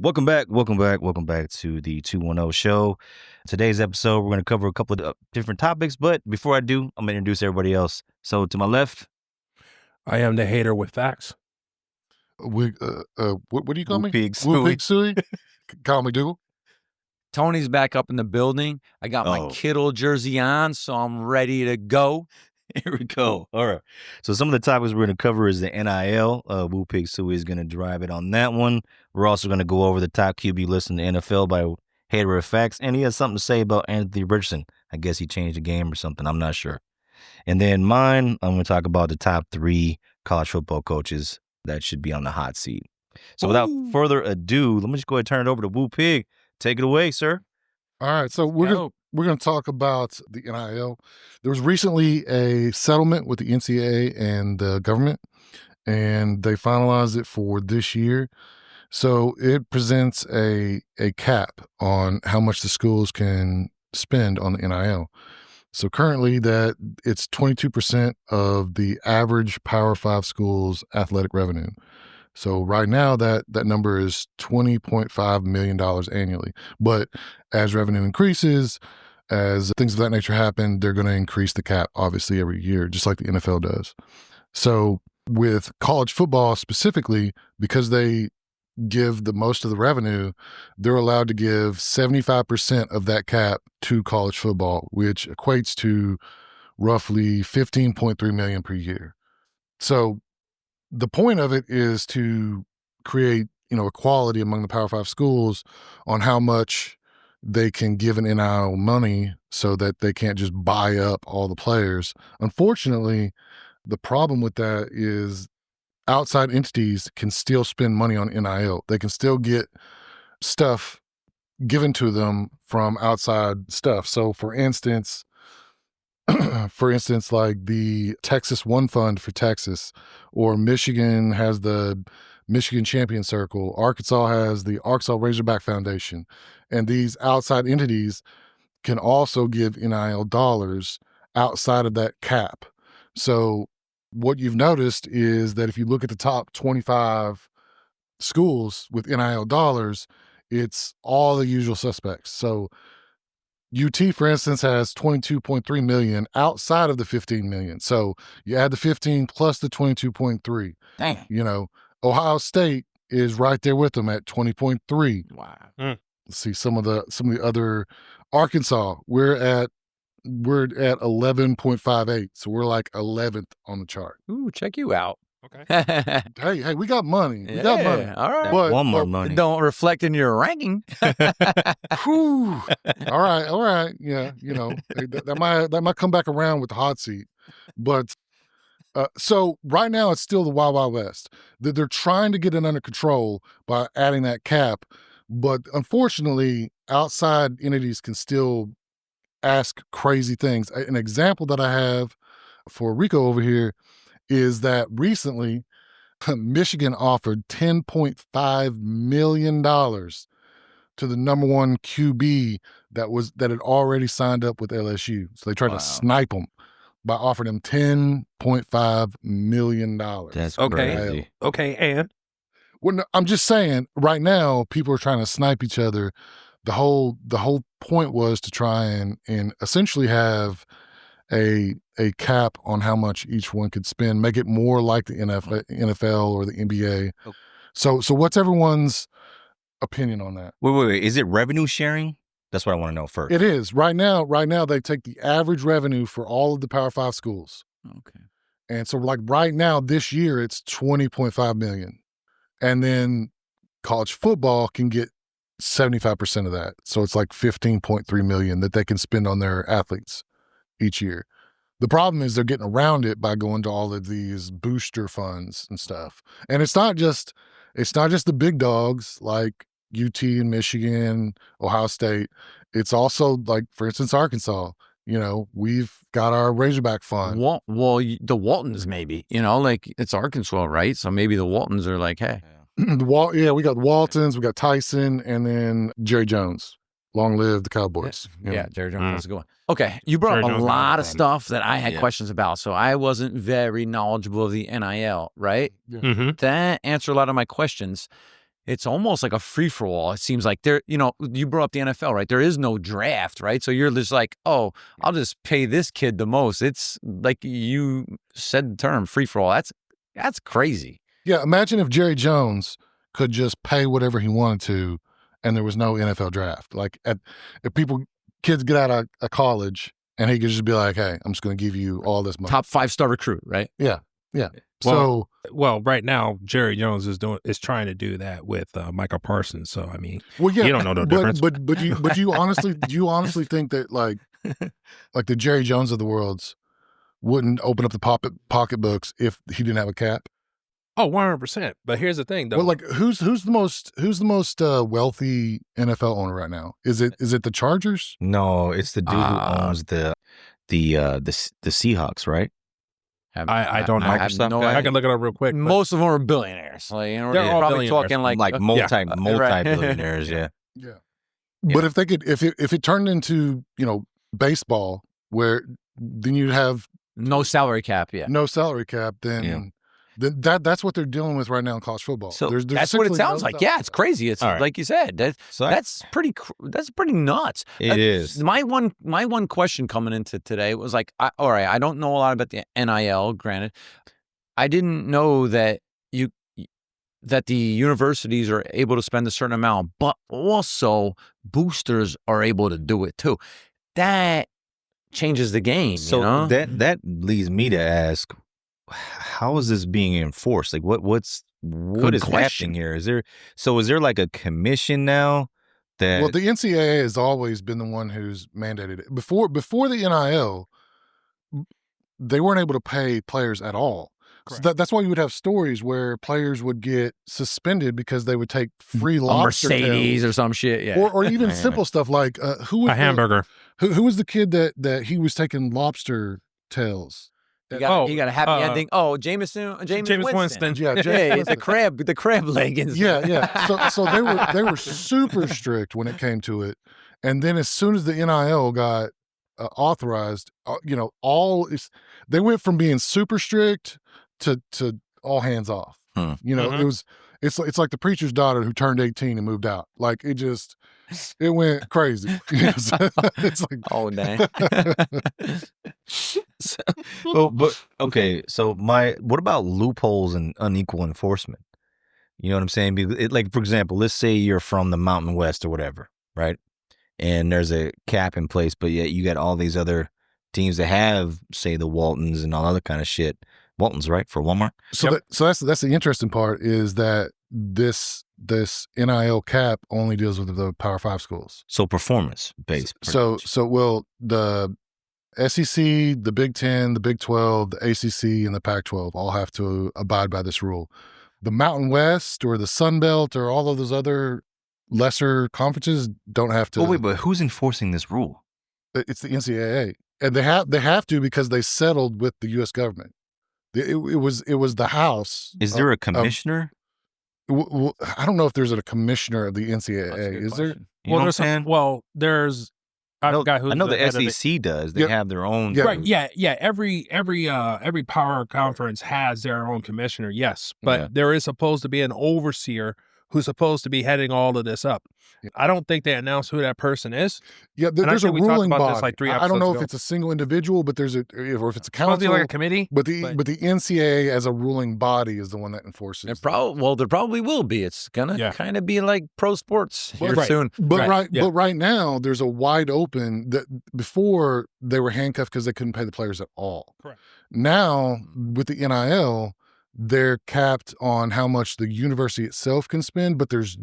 Welcome back to the 210 show. Today's episode, we're going to cover a couple of different topics, but before I do, I'm going to introduce everybody else. So to my left, I am the hater with facts. What do you call me? Pig Woo Suey. Pig Suey? Call me Dougal. Tony's back up in the building. I got my Kittle jersey on, so I'm ready to go. Here we go. All right. So some of the topics we're going to cover is the NIL. Woo Pig Suey is going to drive it on that one. We're also going to go over the top QB list in the NFL by Hater of Facts. And he has something to say about Anthony Richardson. I guess he changed the game or something. I'm not sure. And then mine, I'm going to talk about the top 3 college football coaches that should be on the hot seat. So without further ado, let me just go ahead and turn it over to Woo Pig. Take it away, sir. All right. So we're going to talk about the NIL. There was recently a settlement with the NCAA and the government, and they finalized it for this year. So it presents a cap on how much the schools can spend on the NIL. So currently that it's 22% of the average Power 5 schools' athletic revenue. So right now that number is $20.5 million annually. But as revenue increases, as things of that nature happen, they're going to increase the cap, obviously, every year, just like the NFL does. So with college football specifically, because they give the most of the revenue, they're allowed to give 75% of that cap to college football, which equates to roughly $15.3 million per year. So the point of it is to create, equality among the Power 5 schools on how much they can give an NIL money so that they can't just buy up all the players. Unfortunately, the problem with that is outside entities can still spend money on NIL. They can still get stuff given to them from outside stuff. So for instance, like the Texas One Fund for Texas, or Michigan has the Michigan Champion Circle, Arkansas has the Arkansas Razorback Foundation, and these outside entities can also give NIL dollars outside of that cap. So what you've noticed is that if you look at the top 25 schools with NIL dollars, it's all the usual suspects. So UT, for instance, has $22.3 million outside of the $15 million. So you add the 15 plus the 22.3. Dang. Ohio State is right there with them at 20.3. Wow. Let's see some of the other. Arkansas, we're at 11.58. So we're like 11th on the chart. Ooh, check you out. Okay. Hey, we got money. We got money. All right. One more money. Don't reflect in your ranking. Whew. All right. Yeah, that might come back around with the hot seat. But so right now it's still the Wild Wild West. They're trying to get it under control by adding that cap, but unfortunately, outside entities can still ask crazy things. An example that I have for Rico over here is that recently Michigan offered $10.5 million to the number 1 QB that had already signed up with LSU. So they tried to snipe him by offering him $10.5 million. That's crazy. Okay, and? Well, no, I'm just saying, right now, people are trying to snipe each other. The whole point was to try and essentially have a cap on how much each one could spend, make it more like the NFL or the NBA. Okay. So what's everyone's opinion on that? Wait. Is it revenue sharing? That's what I want to know first. It is. Right now, they take the average revenue for all of the Power 5 schools. Okay. And so like right now, this year, it's $20.5 million. And then college football can get 75% of that. So it's like $15.3 million that they can spend on their athletes each year. The problem is they're getting around it by going to all of these booster funds and stuff. And it's not just the big dogs like UT and Michigan, Ohio State. It's also like, for instance, Arkansas. We've got our Razorback fund. Well, the Waltons maybe, like it's Arkansas, right? So maybe the Waltons are like, hey. We got the Waltons, we got Tyson, and then Jerry Jones. Long live the Cowboys. Yeah, Jerry Jones. That's a good one. Okay, you brought up a lot of stuff that I had questions about, so I wasn't very knowledgeable of the NIL, right? Yeah. That answered a lot of my questions. it's almost like a free for all. It seems like there, you brought up the NFL, right? There is no draft, right? So you're just like, oh, I'll just pay this kid the most. It's like you said the term free for all. That's crazy. Yeah, imagine if Jerry Jones could just pay whatever he wanted to, and there was no NFL draft. Like, if kids get out of college, and he could just be like, "Hey, I'm just going to give you all this money." Top 5-star recruit, right? Yeah. Well, right now Jerry Jones is trying to do that with Michael Parsons. So I mean, you don't know no difference. But do you honestly think that like the Jerry Jones of the worlds wouldn't open up the pocketbooks if he didn't have a cap? Oh, 100%. But here's the thing, though. Well, like who's the most wealthy NFL owner right now? Is it the Chargers? No, it's the dude who owns the Seahawks, right? I don't know. Microsoft guy? I can look it up real quick. Most of them are billionaires. Like, they're all probably billionaires. talking like multi-billionaires. Yeah. But if they could, if it turned into baseball, where then you'd have no salary cap. Yeah, no salary cap. Then that's what they're dealing with right now in college football. So there's that's what it sounds like. Yeah, it's crazy. It's like you said. That's pretty nuts. It is. My one question coming into today was like, all right, I don't know a lot about the NIL. Granted, I didn't know that the universities are able to spend a certain amount, but also boosters are able to do it too. That changes the game. So that leads me to ask, how is this being enforced? Like what is happening here? Is there like a commission now that? Well, the NCAA has always been the one who's mandated it. Before the NIL, they weren't able to pay players at all. So that's why you would have stories where players would get suspended because they would take free lobster Mercedes tails, or some shit, yeah, or even simple stuff like who was hamburger. Who was the kid that he was taking lobster tails? He got a happy ending. Oh, Jameis Winston. Yeah, the crab leggings. Yeah. So they were super strict when it came to it, and then as soon as the NIL got authorized, they went from being super strict to all hands off. It's like the preacher's daughter who turned 18 and moved out. Like it went crazy. It's like, oh dang. So what about loopholes and unequal enforcement? You know what I'm saying? Like, for example, let's say you're from the Mountain West or whatever, right? And there's a cap in place, but yet you got all these other teams that have, say, the Waltons and all other kind of shit. Waltons, right, for Walmart. So that's the interesting part is that this NIL cap only deals with the Power 5 schools. So performance based. So the SEC, the Big 10, the Big 12, the ACC, and the Pac-12 all have to abide by this rule. The Mountain West or the Sun Belt or all of those other lesser conferences don't have to. Oh wait, but who's enforcing this rule? It's the NCAA, and they have to because they settled with the U.S. government. It was the House. Is there a commissioner? I don't know if there's a commissioner of the NCAA. Is there? There's. I know the SEC does. They have their own. Yeah. Right. Yeah. Every power conference has their own commissioner. Yes, but there is supposed to be an overseer who's supposed to be heading all of this up. I don't think they announced who that person is. Yeah, there's a ruling body. This like 3 episodes I don't know ago. if it's a single individual, but or if it's a council. Supposed to be like a committee. But the NCAA as a ruling body is the one that enforces. There probably will be. It's gonna kind of be like pro sports here soon. But right now there's a wide open that before they were handcuffed because they couldn't pay the players at all. Correct. Now with the NIL, they're capped on how much the university itself can spend, but there's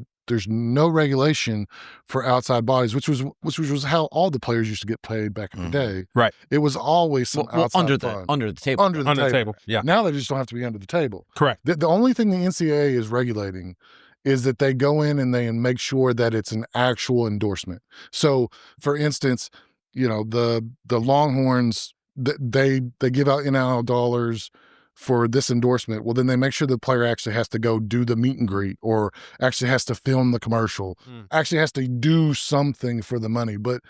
no regulation for outside bodies, which was how all the players used to get paid back in the day. Right. It was always some outside under the table. Under the table. Yeah. Now they just don't have to be under the table. Correct. The only thing the NCAA is regulating is that they go in and they make sure that it's an actual endorsement. So, for instance, the Longhorns, they give out NIL dollars for this endorsement. Well, then they make sure the player actually has to go do the meet and greet or actually has to film the commercial, actually has to do something for the money. But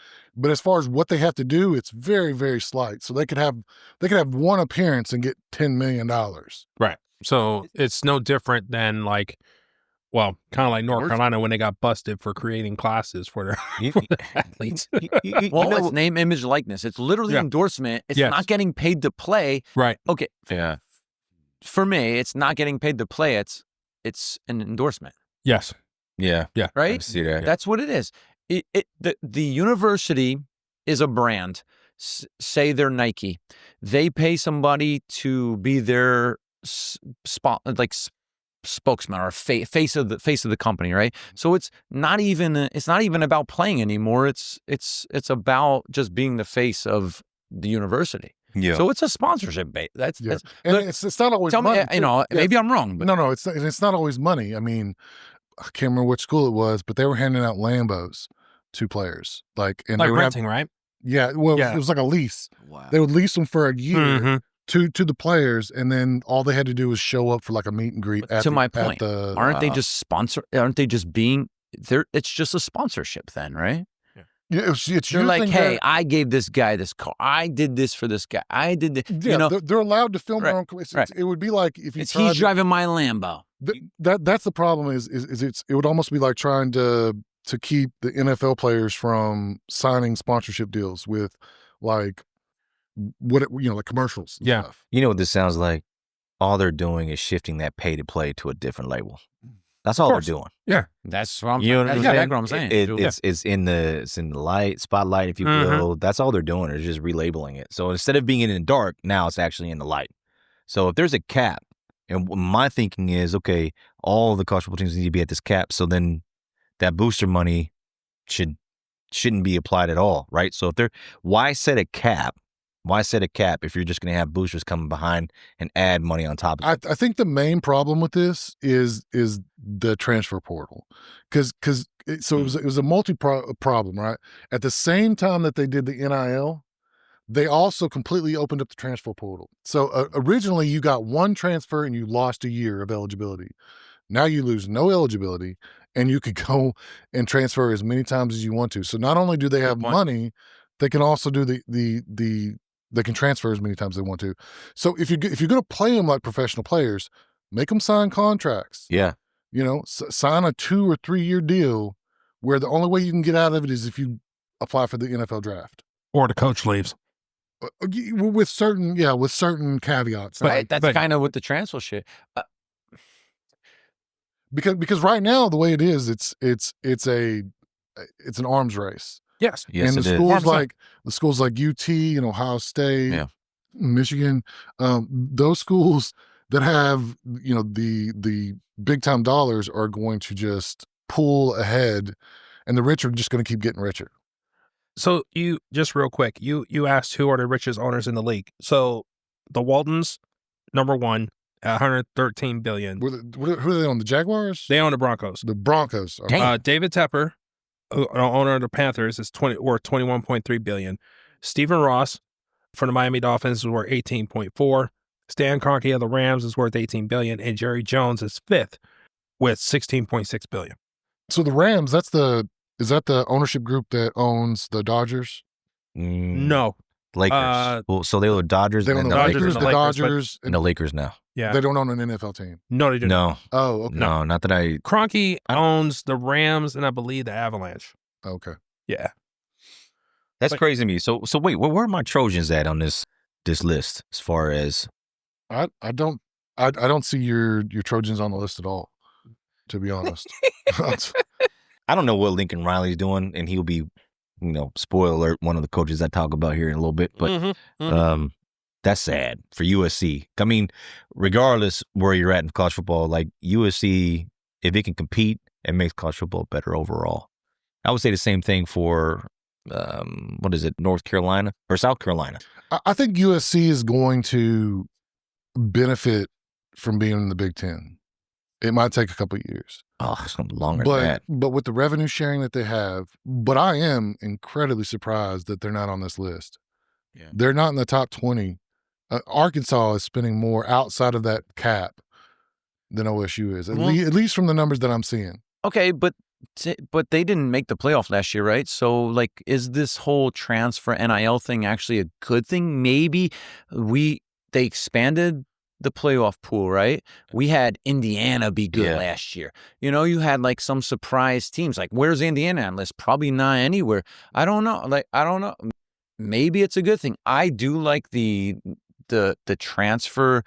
as far as what they have to do, it's very, very slight. So they could have one appearance and get $10 million. Right. So it's no different than like Well, kind of like North Carolina when they got busted for creating classes for their, for their athletes. Well, it's name, image, likeness. It's literally endorsement. It's not getting paid to play. Right. Okay. Yeah. For me, it's not getting paid to play. It's an endorsement. Yes. Yeah. Yeah. Right? I see that. That's what it is. The university is a brand. Say they're Nike. They pay somebody to be their spokesman or face of the company, right? So it's not even about playing anymore. It's about just being the face of the university. Yeah. So it's a sponsorship base. That's and it's not always tell money. Me, maybe I'm wrong, but no, it's not always money. I mean, I can't remember which school it was, but they were handing out Lambos to players, and they were renting, right? Yeah, well, it was like a lease. Wow. They would lease them for a year to the players, and then all they had to do was show up for like a meet and greet. My point, aren't they just Aren't they just being there? It's just a sponsorship, then, right? Yeah, it's They're like, hey, I gave this guy this car. I did this for this guy. I did this. Yeah, they're allowed to film their own. It would be like if he's driving my Lambo. That's the problem. Is it would almost be like trying to keep the NFL players from signing sponsorship deals with like like commercials. And stuff. You know what this sounds like? All they're doing is shifting that pay to play to a different label. That's all they're doing. Yeah, that's what I'm. You know that's what what I'm saying. It's in the spotlight, if you will. That's all they're doing is just relabeling it. So instead of being in the dark, now it's actually in the light. So if there's a cap, and my thinking is, okay, all the college football teams need to be at this cap. So then that booster money shouldn't be applied at all, right? So why set a cap? Why set a cap if you're just going to have boosters coming behind and add money on top of it? I think the main problem with this is the transfer portal, because it was a problem, right? At the same time that they did the NIL, they also completely opened up the transfer portal. So originally you got one transfer and you lost a year of eligibility. Now you lose no eligibility and you could go and transfer as many times as you want to. So not only do they have money, they can also do they can transfer as many times as they want to. So if you're going to play them like professional players, make them sign contracts. Yeah. Sign a 2 or 3 year deal where the only way you can get out of it is if you apply for the NFL draft. Or the coach leaves. With certain caveats. But that's kind of what the transfer shit. Because right now the way it is, it's an arms race. Yes. And the schools like UT and Ohio State, Michigan, those schools that have the big time dollars are going to just pull ahead, and the rich are just going to keep getting richer. So you just real quick, you asked who are the richest owners in the league. So the Waltons, number one, $113 billion. Who are they on? The Jaguars? They own the Broncos. The Broncos. David Tepper, owner of the Panthers, is worth $21.3 billion. Stephen Ross for the Miami Dolphins is worth $18.4. Stan Kroenke of the Rams is worth $18 billion, and Jerry Jones is fifth with $16.6 billion. So the Rams, is that the ownership group that owns the Dodgers? No. Lakers. So they were Dodgers. They own the Lakers, the Dodgers, and the Lakers now. Yeah. They don't own an NFL team. No, they do. No. Oh, okay. No, not that I. Kroenke owns the Rams and I believe the Avalanche. Okay. Yeah. That's crazy to me. So wait, where are my Trojans at on this list as far as? I don't see your Trojans on the list at all, to be honest. I don't know what Lincoln Riley's doing, and he'll be, spoiler alert, one of the coaches I talk about here in a little bit. But that's sad for USC. I mean, regardless where you're at in college football, like USC, if it can compete, it makes college football better overall. I would say the same thing for, North Carolina or South Carolina? I think USC is going to benefit from being in the Big Ten. It might take a couple of years. Oh, something longer than that. But with the revenue sharing that they have, but I am incredibly surprised that they're not on this list. Yeah. They're not in the top 20. Arkansas is spending more outside of that cap than OSU is, at least from the numbers that I'm seeing. Okay, but they didn't make the playoff last year, right? So, is this whole transfer NIL thing actually a good thing? Maybe they expanded the playoff pool, right? We had Indiana be good last year. You know, you had like some surprise teams. Like, where's Indiana on list? Probably not anywhere. I don't know. Like, I don't know. Maybe it's a good thing. I do like the transfer,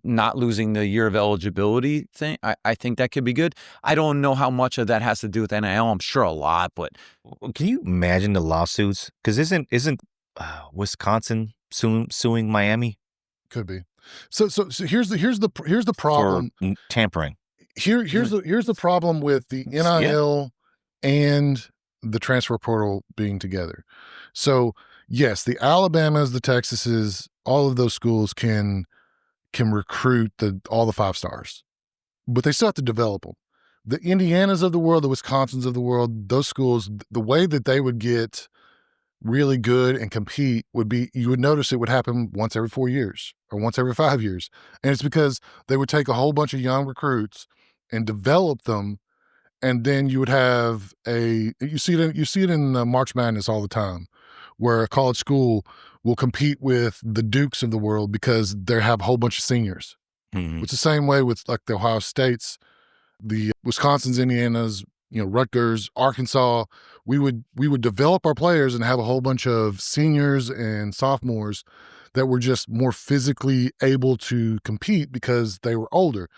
not losing the year of eligibility thing. I think that could be good. I don't know how much of that has to do with NIL. I'm sure a lot, but can you imagine the lawsuits? Because isn't Wisconsin suing Miami? Could be. So here's the problem. For tampering. Here's the problem with the NIL and the transfer portal being together. So yes, the Alabamas, the Texases, all of those schools can recruit all the 5 stars, but they still have to develop them. The Indianas of the world, the Wisconsins of the world, those schools, the way that they would get really good and compete would be, you would notice it would happen once every 4 years or once every 5 years. And it's because they would take a whole bunch of young recruits and develop them. And then you would have you see it in March Madness all the time, where a college school will compete with the Dukes of the world because they have a whole bunch of seniors. Mm-hmm. It's the same way with like the Ohio States, the Wisconsins, Indianas, Rutgers, Arkansas. We would develop our players and have a whole bunch of seniors and sophomores that were just more physically able to compete because they were older.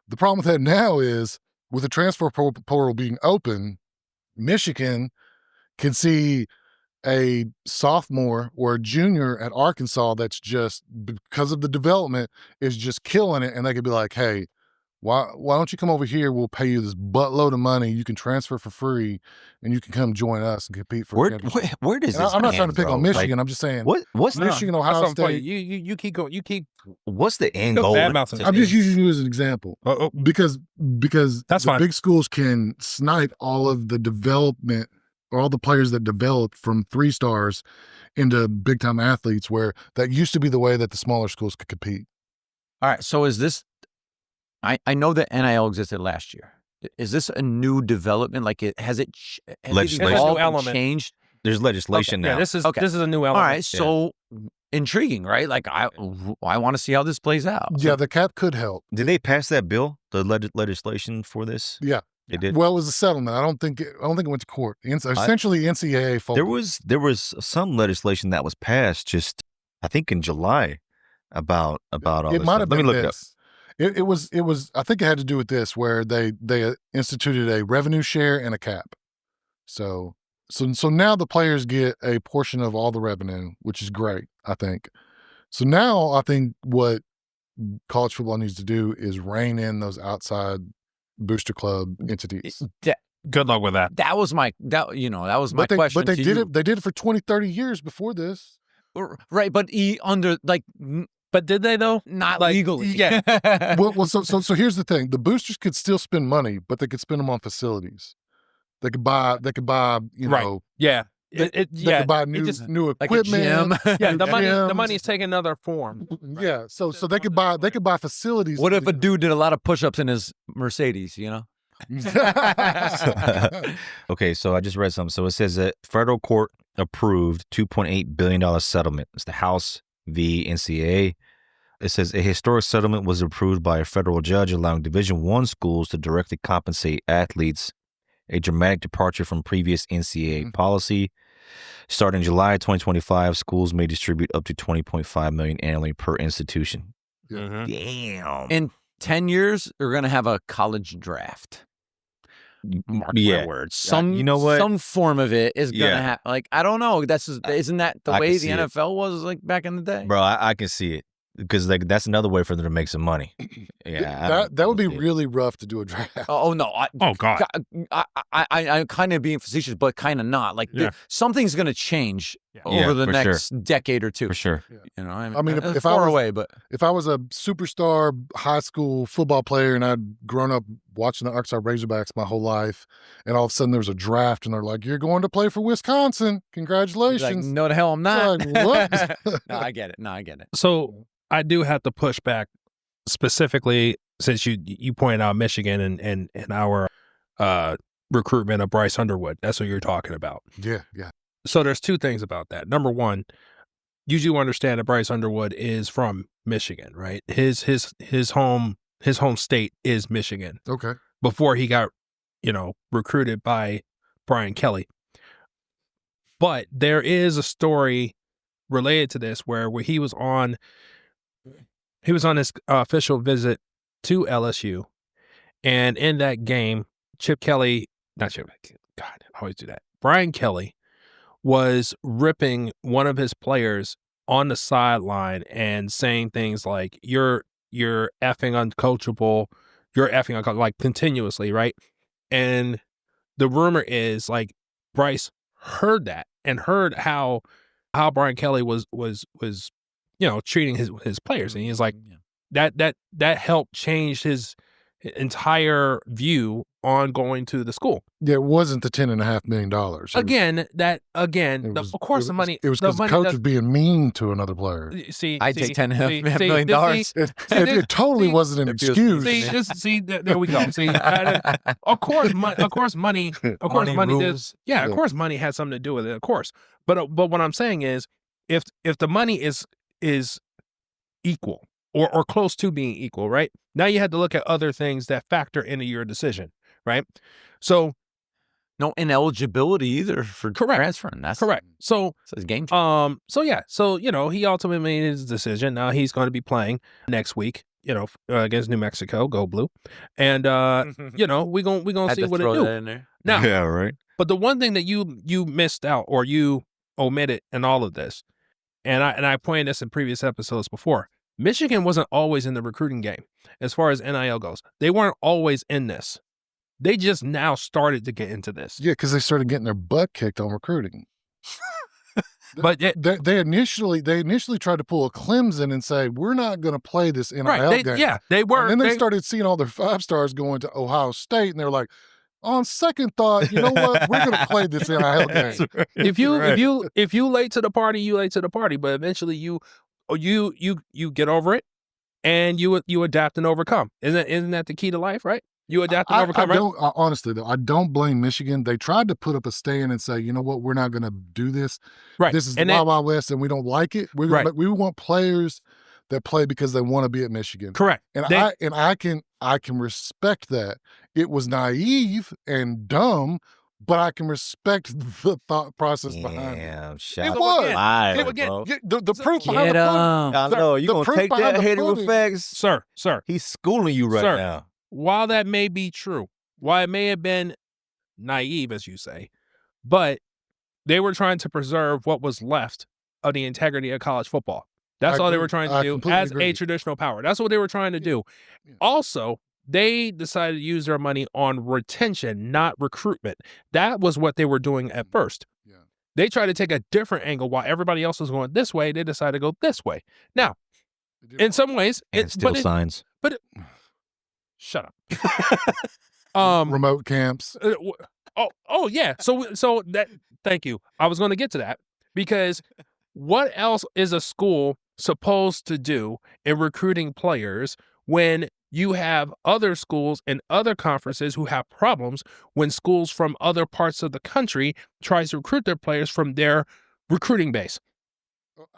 The problem with that now is, with the transfer portal being open, Michigan can see a sophomore or a junior at Arkansas that's just, because of the development, is just killing it, and they could be like, hey, why don't you come over here? We'll pay you this buttload of money. You can transfer for free, and you can come join us and compete for. Where does this? I'm not trying to pick on Michigan. Like, I'm just saying. What's Michigan, Ohio State? You keep going. You keep. What's the end goal? I'm just using you as an example because that's the fine. Big schools can snipe all of the development, all the players that developed from 3 stars into big time athletes, where that used to be the way that the smaller schools could compete. All right. So is this? I know that NIL existed last year. Is this a new development? Like, has it changed? There's legislation now. Yeah, this is a new element. All right, so intriguing, right? Like, I want to see how this plays out. Yeah, the cap could help. Did they pass that bill, the legislation for this? Yeah, they did. Well, it was a settlement. I don't think it went to court. Essentially, NCAA folded. There was some legislation that was passed just, I think, in July about all this. Might have been. Let me look it up. It was. I think it had to do with this, where they instituted a revenue share and a cap. So now the players get a portion of all the revenue, which is great, I think. So now I think what college football needs to do is rein in those outside booster club entities. Good luck with that. That was my question. But they did it. They did it for 20, 30 years before this. Right, but But did they though? Not legally. Yeah. well, so here's the thing: the boosters could still spend money, but they could spend them on facilities. They could buy, right. Yeah. They could buy new equipment. Like yeah, the money's taking another form. Yeah, so they could buy facilities. What if a dude did a lot of push-ups in his Mercedes? Okay, so I just read something. So it says that federal court approved $2.8 billion settlement. It's the House v. NCAA. It says a historic settlement was approved by a federal judge, allowing Division I schools to directly compensate athletes, a dramatic departure from previous NCAA policy. Starting July 2025, schools may distribute up to $20.5 million annually per institution. Yeah. Damn. In 10 years, we're going to have a college draft. Mark my words. Some form of it is going to happen. Like, I don't know. Isn't that the way the NFL was like back in the day? Bro, I can see it. Because that's another way for them to make some money. Yeah, that would be really rough to do a draft. Oh no! God! I'm kind of being facetious, but kind of not. Like something's going to change over the next decade or two. For sure. I mean, if I was a superstar high school football player and I'd grown up watching the Arkansas Razorbacks my whole life, and all of a sudden there was a draft, and they're like, "You're going to play for Wisconsin. Congratulations!" Like, no, the hell I'm not. Like, what? No, I get it. So I do have to push back, specifically since you pointed out Michigan and our recruitment of Bryce Underwood. That's what you're talking about. Yeah. So there's 2 things about that. Number one, you do understand that Bryce Underwood is from Michigan, right? His home state is Michigan. Okay. Before he got, recruited by Brian Kelly. But there is a story related to this where he was on his official visit to LSU, and in that game, Brian Kelly was ripping one of his players on the sideline and saying things like, you're effing uncoachable, like continuously, right? And the rumor is like Bryce heard that and heard how Brian Kelly was treating his players, and he's like, that helped change his entire view on going to the school. Yeah, it wasn't the $10.5 million. Of course, the money. It was because the coach was being mean to another player. I take $10.5 million. It totally wasn't an excuse. There we go. See, of course, money. Of course, money does. Yeah, of course, money has something to do with it. Of course, but what I'm saying is, if the money is equal or close to being equal, right? Now you had to look at other things that factor into your decision, right? So no ineligibility either for transferring. That's correct. So it's a game changer. So he ultimately made his decision. Now he's going to be playing next week, against New Mexico, go blue, and we gonna see what it do. In there. Now, yeah, right. But the one thing that you missed out or you omitted in all of this, and I pointed this in previous episodes before. Michigan wasn't always in the recruiting game as far as NIL goes. They weren't always in this. They just now started to get into this. Yeah, because they started getting their butt kicked on recruiting. But they initially tried to pull a Clemson and say, we're not going to play this NIL game. Yeah, they were. And then they started seeing all their 5-stars going to Ohio State, and they were like, on second thought, you know what? We're going to play this NIL game. Right. If you late to the party, you late to the party. But eventually you get over it, and you adapt and overcome. Isn't that the key to life, right? You adapt and overcome, right? Honestly, though, I don't blame Michigan. They tried to put up a stand and say, you know what, we're not going to do this. Right. This is the Wild Wild West, and we don't like it. We want players that play because they want to be at Michigan. Correct. And I can respect that. It was naive and dumb, but I can respect the thought process behind it. It was. Bro. The proof behind the pudding. I know. You're going to take that hater effects? Sir. He's schooling you right now. While that may be true, while it may have been naive, as you say, but they were trying to preserve what was left of the integrity of college football. That's all they were trying to do as a traditional power. That's what they were trying to do. Yeah. Also, they decided to use their money on retention, not recruitment. That was what they were doing at first. Yeah. They tried to take a different angle. While everybody else was going this way, they decided to go this way. Now, in some ways, signs. Shut up. Remote camps. Yeah. So that. Thank you. I was going to get to that because what else is a school supposed to do in recruiting players when you have other schools and other conferences who have problems when schools from other parts of the country tries to recruit their players from their recruiting base?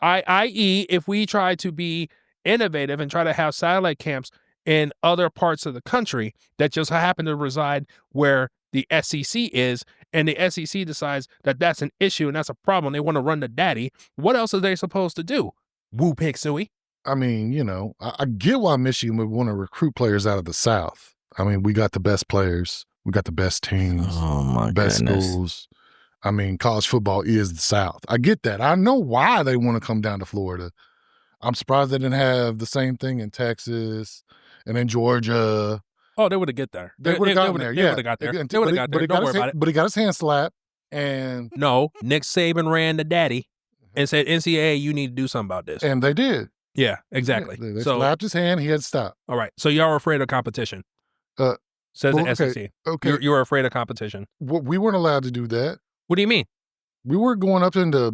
I.e., if we try to be innovative and try to have satellite camps in other parts of the country that just happen to reside where the SEC is, and the SEC decides that that's an issue and that's a problem, they want to run the daddy, what else are they supposed to do? Woo pig suey. I mean, I get why Michigan would want to recruit players out of the South. I mean, we got the best players. We got the best teams. Oh, my best goodness. schools. I mean, college football is the South. I get that. I know why they want to come down to Florida. I'm surprised they didn't have the same thing in Texas and in Georgia. Oh, they would have get there. They would have gotten there. They would have got there. They would have got there. Don't worry about it. But he got his hand slapped. And no, Nick Saban ran the daddy and said, NCAA, you need to do something about this. And they did. Yeah, exactly. Yeah, they slapped his hand. He had to stop. All right. So y'all were afraid of competition. Says the SEC. Okay. You were afraid of competition. We weren't allowed to do that. What do you mean? We were going up into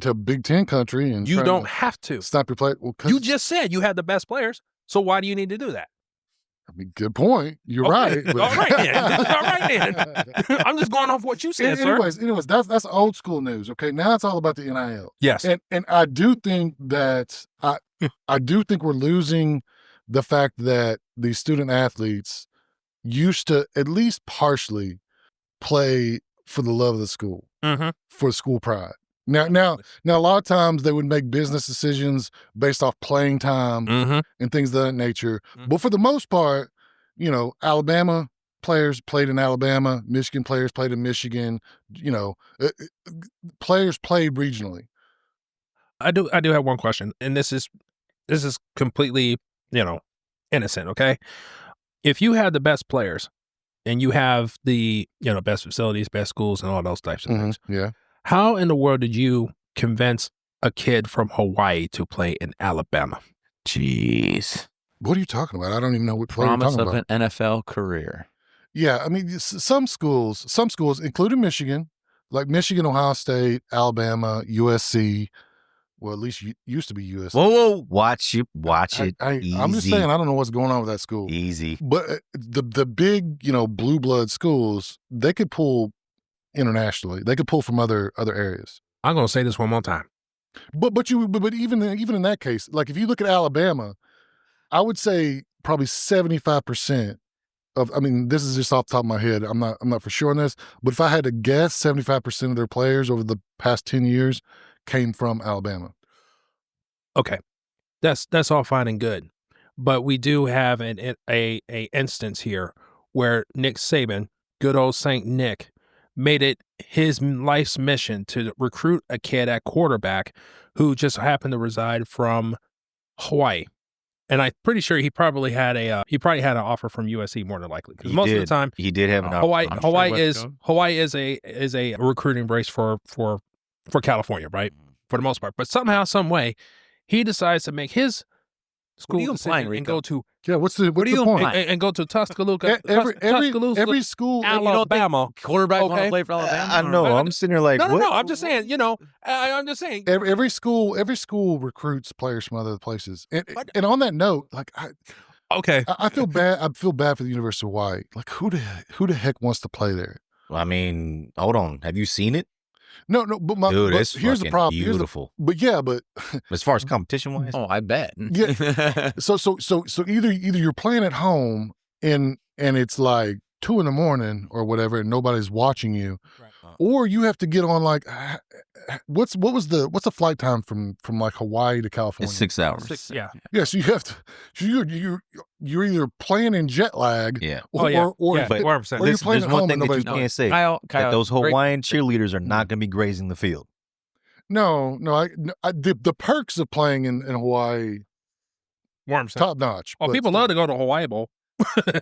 to Big Ten country. And you don't have to. Stop your play. Well, you just said you had the best players. So why do you need to do that? I mean, good point. You're right. But... All right, then. I'm just going off what you said, anyways, that's old school news. Okay, now it's all about the NIL. Yes, and I do think that I do think we're losing the fact that these student athletes used to at least partially play for the love of the school, for school pride. Now, a lot of times they would make business decisions based off playing time and things of that nature. But for the most part, Alabama players played in Alabama, Michigan players played in Michigan. Players played regionally. I do have one question, and this is completely, innocent, okay? If you had the best players and you have the, best facilities, best schools, and all those types of things, Yeah. how in the world did you convince a kid from Hawaii to play in Alabama? Jeez. What are you talking about? I don't even know what player you're Promise talking of about. an NFL career. Yeah, I mean, some schools, including Michigan, like Michigan, Ohio State, Alabama, USC. Well, at least used to be USC. Whoa, watch it. Easy. I'm just saying, I don't know what's going on with that school. Easy. But the big, blue blood schools, they could pull internationally. They could pull from other areas. I'm going to say this one more time. But even in that case, like if you look at Alabama, I would say probably 75% of, I mean, this is just off the top of my head. I'm not for sure on this, but if I had to guess, 75% of their players over the past 10 years came from Alabama. Okay. That's all fine and good. But we do have a instance here where Nick Saban, good old Saint Nick, made it his life's mission to recruit a kid at quarterback who just happened to reside from Hawaii. And I'm pretty sure he probably had an offer from USC more than likely, because most of the time he did have an Hawaii offer. Hawaii is a recruiting base for California, right? For the most part. But somehow, some way, he decides to make his school decision and go to what's the point? And go to Tuscaloosa, every school, Alabama. Quarterbacks want to play for Alabama? I know. I'm sitting here like, no. I'm just saying. I'm just saying. Every school recruits players from other places. And on that note, like, I feel bad. I feel bad for the University of Hawaii. Like, who the heck wants to play there? I mean, hold on. Have you seen it? No, but here's the problem. Beautiful. But as far as competition wise, I bet. Yeah. So either you're playing at home and it's like 2 a.m. or whatever, and nobody's watching you, right. Or you have to get on like, what's the flight time from like Hawaii to California? It's 6 hours. Yeah. Yeah. So you have to. You're either playing in jet lag. Yeah. Or you're playing at home and nobody's you can't say. Kyle, that those Hawaiian cheerleaders are not going to be grazing the field. No. The perks of playing in Hawaii, top notch. Oh, people love to go to Hawaii Bowl.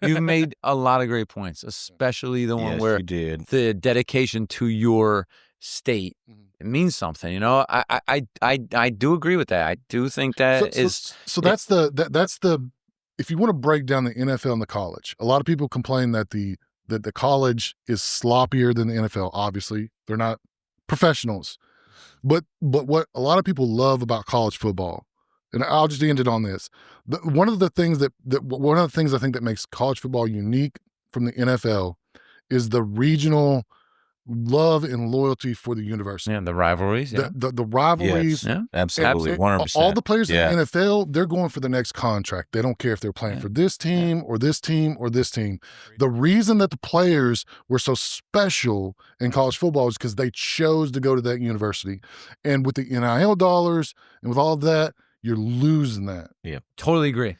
You've made a lot of great points, especially the one where you did. The dedication to your state it means something. I do agree with that. I do think that that's the if you want to break down the NFL and the college, a lot of people complain that the college is sloppier than the NFL. Obviously, they're not professionals, but what a lot of people love about college football, and I'll just end it on this. One of the things I think that makes college football unique from the NFL is the regional love and loyalty for the university. And the rivalries. Yeah. The rivalries. Yes, absolutely. 100%. All the players in the NFL, they're going for the next contract. They don't care if they're playing for this team or this team or this team. The reason that the players were so special in college football is because they chose to go to that university. And with the NIL dollars and with all of that, you're losing that. Yeah. Totally agree.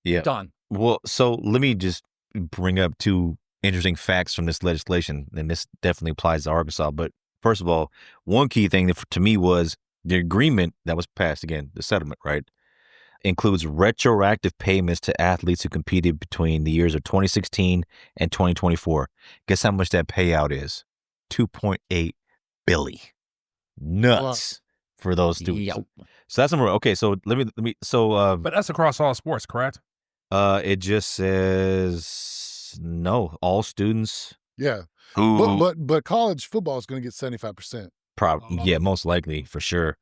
Yeah. Done. Well, so let me just bring up two interesting facts from this legislation, and this definitely applies to Arkansas. But first of all, one key thing that to me was the agreement that was passed, again, the settlement, right, includes retroactive payments to athletes who competed between the years of 2016 and 2024. Guess how much that payout is? $2.8 billion. Nuts for those students. Yep. So that's number one. Okay, so let me. So, but that's across all sports, correct? It just says no. All students. Yeah. Who? But college football is going to get 75%. Probably. Yeah, most likely for sure.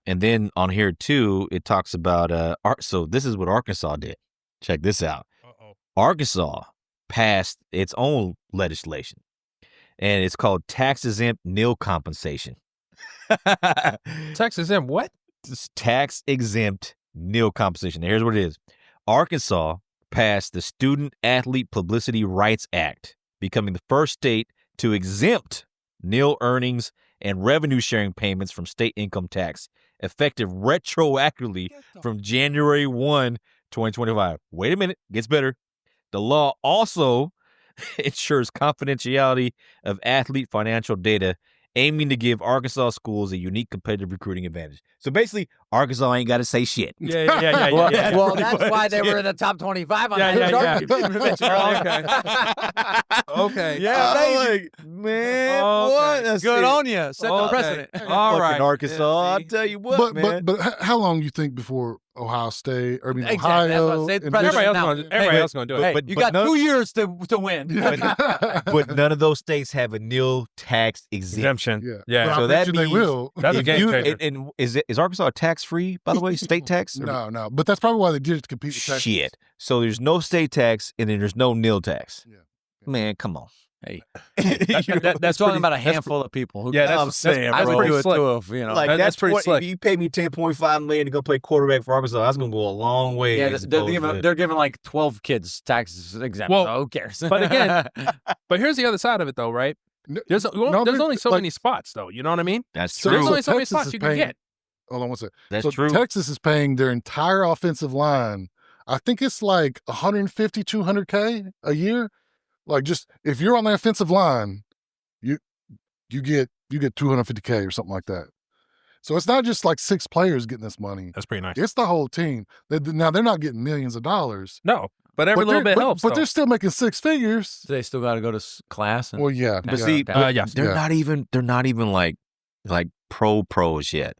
And then on here too, it talks about so this is what Arkansas did. Check this out. Arkansas passed its own legislation, and it's called tax-exempt NIL compensation. Tax-exempt what? Tax-exempt NIL compensation. Here's what it is. Arkansas passed the Student Athlete Publicity Rights Act, becoming the first state to exempt NIL earnings and revenue sharing payments from state income tax, effective retroactively from January 1, 2025. Wait a minute, gets better. The law also ensures confidentiality of athlete financial data, aiming to give Arkansas schools a unique competitive recruiting advantage. So basically, Arkansas ain't got to say shit. Yeah. Well, that's why they were in the top 25 on Yeah. Okay. Yeah, baby. Man, Okay. what? Good on you. Set the Okay. precedent. All right. Arkansas, Yeah, I'll see? tell you what, man. But how long you think before Ohio State, or I mean Exactly, that's what I Ohio, said. and President Everybody else going to do it. Hey, But- you but got no- 2 years to win. But none of those states have a NIL tax exemption. Exemption. Yeah. Yeah. But So I that bet you they means will. That's a If game you- changer. and is Arkansas tax free, by the way, state tax? No, but that's probably why they did it to compete with Texas. Shit. So there's no state tax and then there's no NIL tax. Yeah. Man, come on. Hey, That's that's talking pretty- about a that's handful of people. Who Yeah, can- that's saying, I that's would pretty do it slick. too if, you know. Like that's pretty slick. If you pay me $10.5 million to go play quarterback for Arkansas, that's gonna go a long way. Yeah, as they're opposed giving, to- they're giving like 12 kids tax exempt. Well, so who cares? but again, But here's the other side of it, though, right? There's only so many spots, though. You know what I mean? That's So true. There's only so many Texas spots is you can paying- get. Hold on one second. That's so true. Texas is paying their entire offensive line. I think it's like 150, 200K a year. Like, just if you're on the offensive line, you get 250K or something like that. So it's not just like 6 players getting this money. That's pretty nice. It's the whole team. Now they're not getting millions of dollars. No, but every but little they're- bit helps. But though. they're still making 6 figures. They still got to go to class. And, Well, yeah. But yeah. see, yes. they're Yeah. not even like pros yet.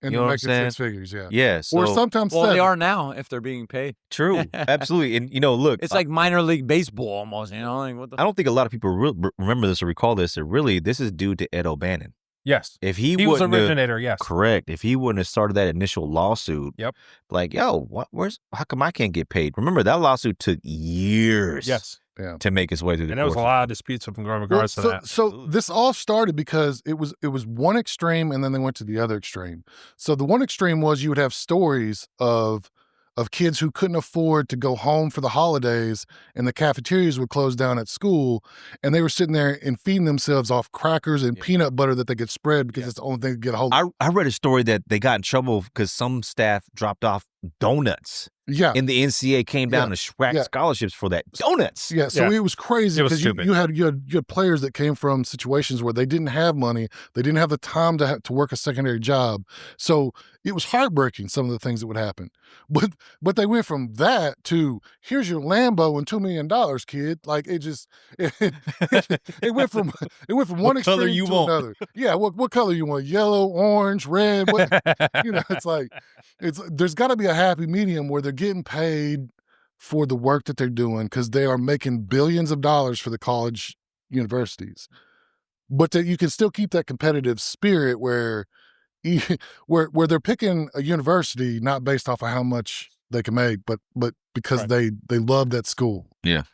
and you they're know what I'm making saying? 6 figures, yeah. Yeah. So Or sometimes well, 7. they are now if they're being paid. true. Absolutely. And look, It's like minor league baseball almost. You know, like what the I don't think a lot of people remember this or recall this. That really, this is due to Ed O'Bannon. Yes. If he He was wouldn't have- originator, yes. correct. If he wouldn't have started that initial lawsuit, Yep. like, yo, how come I can't get paid? Remember that lawsuit took years, Yes. to make its way through the And there was a courts. lot of disputes in regards Well, to that. So this all started because it was one extreme and then they went to the other extreme. So the one extreme was you would have stories of kids who couldn't afford to go home for the holidays and the cafeterias would close down at school and they were sitting there and feeding themselves off crackers and peanut butter that they could spread because it's the only thing to get a hold of. I read a story that they got in trouble because some staff dropped off donuts, Yeah. and the NCAA came down to schwack Yeah. scholarships for that donuts. Yeah, so Yeah. it was crazy It was because you stupid. had players that came from situations where they didn't have money, they didn't have the time to work a secondary job, so it was heartbreaking some of the things that would happen. But they went from that to here's your Lambo and $2 million, kid. Like it just it went from one color extreme you to want? another. Yeah, what color you want? Yellow, orange, red. What, it's like there's got to be a happy medium where they're getting paid for the work that they're doing because they are making billions of dollars for the college universities, but that you can still keep that competitive spirit where where they're picking a university not based off of how much they can make, but because Right. they love that school. Yep,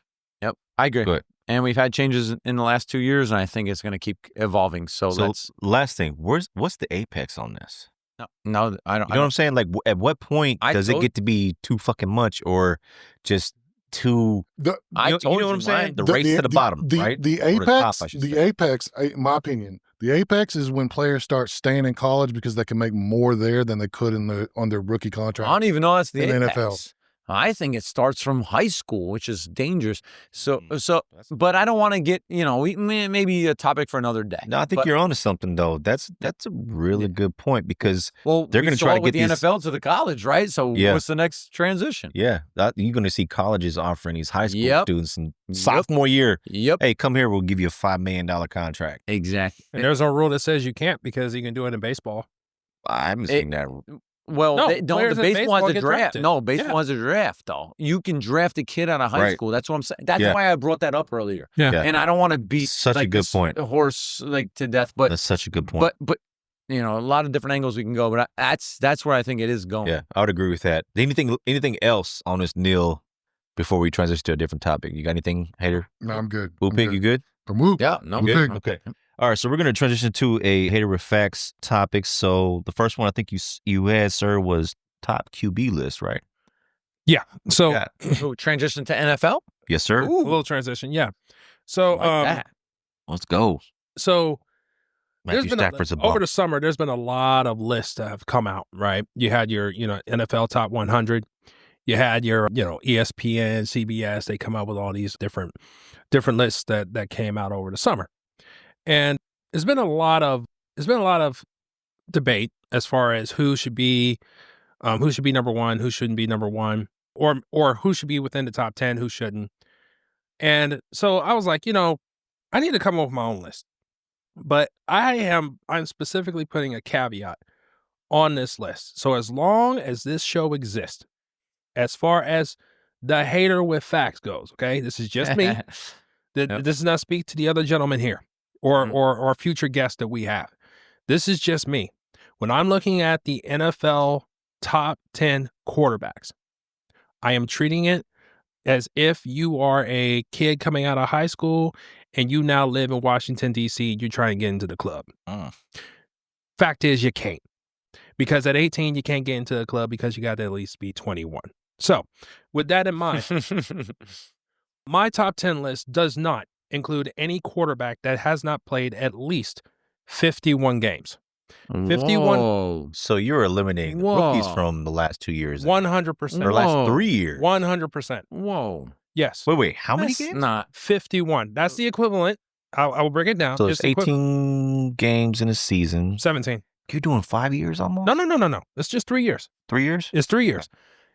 I agree. Good. And we've had changes in the last 2 years, and I think it's going to keep evolving. So, So let's. last thing, what's the apex on this? No, I don't. You know what I'm saying? Like, at what point I does it told- get to be too fucking much, or just too? The, I you know told what I'm you saying? mine. The race to the bottom, right? The Or the top, apex, I should the say. apex, in my opinion, the apex is when players start staying in college because they can make more there than they could on their rookie I contract. don't even know that's the in the apex. NFL. I think it starts from high school, which is dangerous. So, That's- but I don't want to get, maybe a topic for another day. No, I think But- you're onto something though. That's a really good point because Well, they're we gonna saw try to it with get the these- NFL to the college, right? So, Yeah. what's the next transition? you're going to see colleges offering these high school Yep. students in Yep. sophomore year. Yep, Hey, come here. We'll give you a $5 million contract. exactly. And there's no rule that says you can't because you can do it in baseball. I haven't It- seen that. Well, No, the players in baseball baseball has a get draft. drafted. No, baseball Yeah. has a draft, though. You can draft a kid out of high Right. school. That's what I'm saying. That's Yeah. why I brought that up earlier. Yeah. Yeah. And I don't want to beat Such a like, good this point. horse like to death, but That's such a good point. but a lot of different angles we can go. But that's where I think it is going. Yeah, I would agree with that. Anything else on this NIL before we transition to a different topic? You got anything, Hater? No, I'm good. Whoop I'm Pig, good. you good? I'm whoop. Yeah, no, I'm good. big. Okay. All right, so we're going to transition to a Hater with Facts topic. So the first one I think you had, sir, was top QB list, right? Yeah. So Yeah. Ooh, transition to NFL. Yes, sir. a little transition. Yeah. So Like that. Let's go. So Matthew Stafford's a over bum. the summer, there's been a lot of lists that have come out, right? You had your, NFL top 100. You had your, ESPN, CBS. They come out with all these different lists that came out over the summer, and there's been a lot of debate as far as who should be number one, who shouldn't be number one, or who should be within the top 10, who shouldn't. And so I was like, I need to come up with my own list. But I'm specifically putting a caveat on this list. So as long as this show exists, as far as the hater with facts goes, okay, this is just me. This does not speak to the other gentleman here or future guests that we have. This is just me. When I'm looking at the NFL top 10 quarterbacks, I am treating it as if you are a kid coming out of high school and you now live in Washington, D.C., you're trying to get into the club. Fact is, you can't. Because at 18, you can't get into the club because you got to at least be 21. So, with that in mind, my top 10 list does not include any quarterback that has not played at least 51 games. 51. Whoa. So you're eliminating the rookies from the last 2 years. 100%. Or last 3 years. 100%. Whoa. Yes. Wait. How many That's games? not 51. That's the equivalent. I will break it down. So it's 18 games in a season. 17. You're doing 5 years almost? No. It's just 3 years. 3 years? It's 3 years.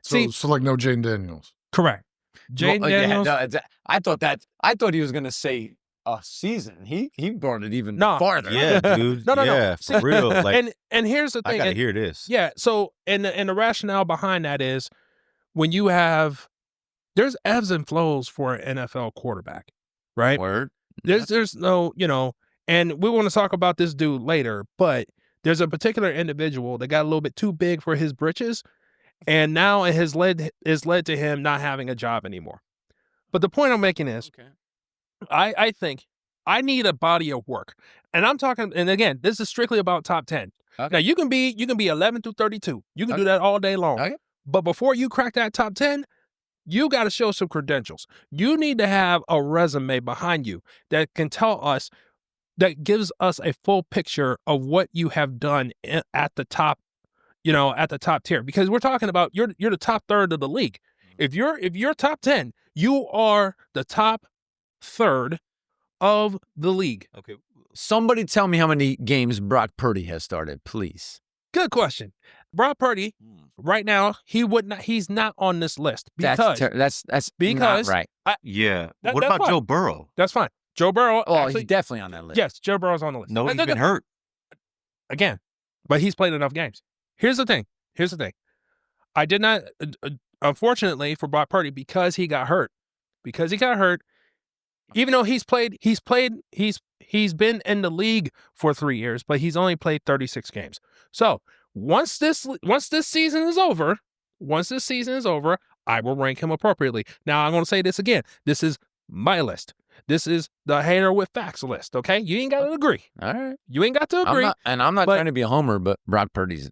So like no Jaden Daniels. Correct. Jaden Daniels. I thought he was gonna say a season. He brought it even No. farther. Yeah, dude. No. Yeah, for real. Like, and here's the thing. I gotta hear this. Yeah. So and the rationale behind that is when you have there's ebbs and flows for an NFL quarterback, right? Word. There's no, and we want to talk about this dude later, but there's a particular individual that got a little bit too big for his britches, and now it has led to him not having a job anymore. But the point I'm making is, I think I need a body of work, and I'm talking. And again, this is strictly about top 10. Okay. Now you can be 11 through 32. You can do that all day long. Okay. But before you crack that top 10, you got to show some credentials. You need to have a resume behind you that can tell us, that gives us a full picture of what you have done at the top, at the top tier. Because we're talking about you're the top third of the league. If you're top 10, you are the top third of the league. Okay. Somebody tell me how many games Brock Purdy has started, please. Good question. Brock Purdy, right now, he's not on this list because That's because not right. Yeah. That- What that's about fine. Joe Burrow? That's fine. Joe Burrow. Oh, actually, he's definitely on that list. yes, Joe Burrow's on the list. No, he's been hurt. Again, but he's played enough games. Here's the thing. I did not, unfortunately for Brock Purdy, because he got hurt, even though he's been in the league for 3 years, but he's only played 36 games. So once this season is over, I will rank him appropriately. Now I'm going to say this again. This is my list. This is the hater with facts list. Okay, you ain't got to agree. All right. You ain't got to agree. I'm not but- trying to be a homer, but Brock Purdy's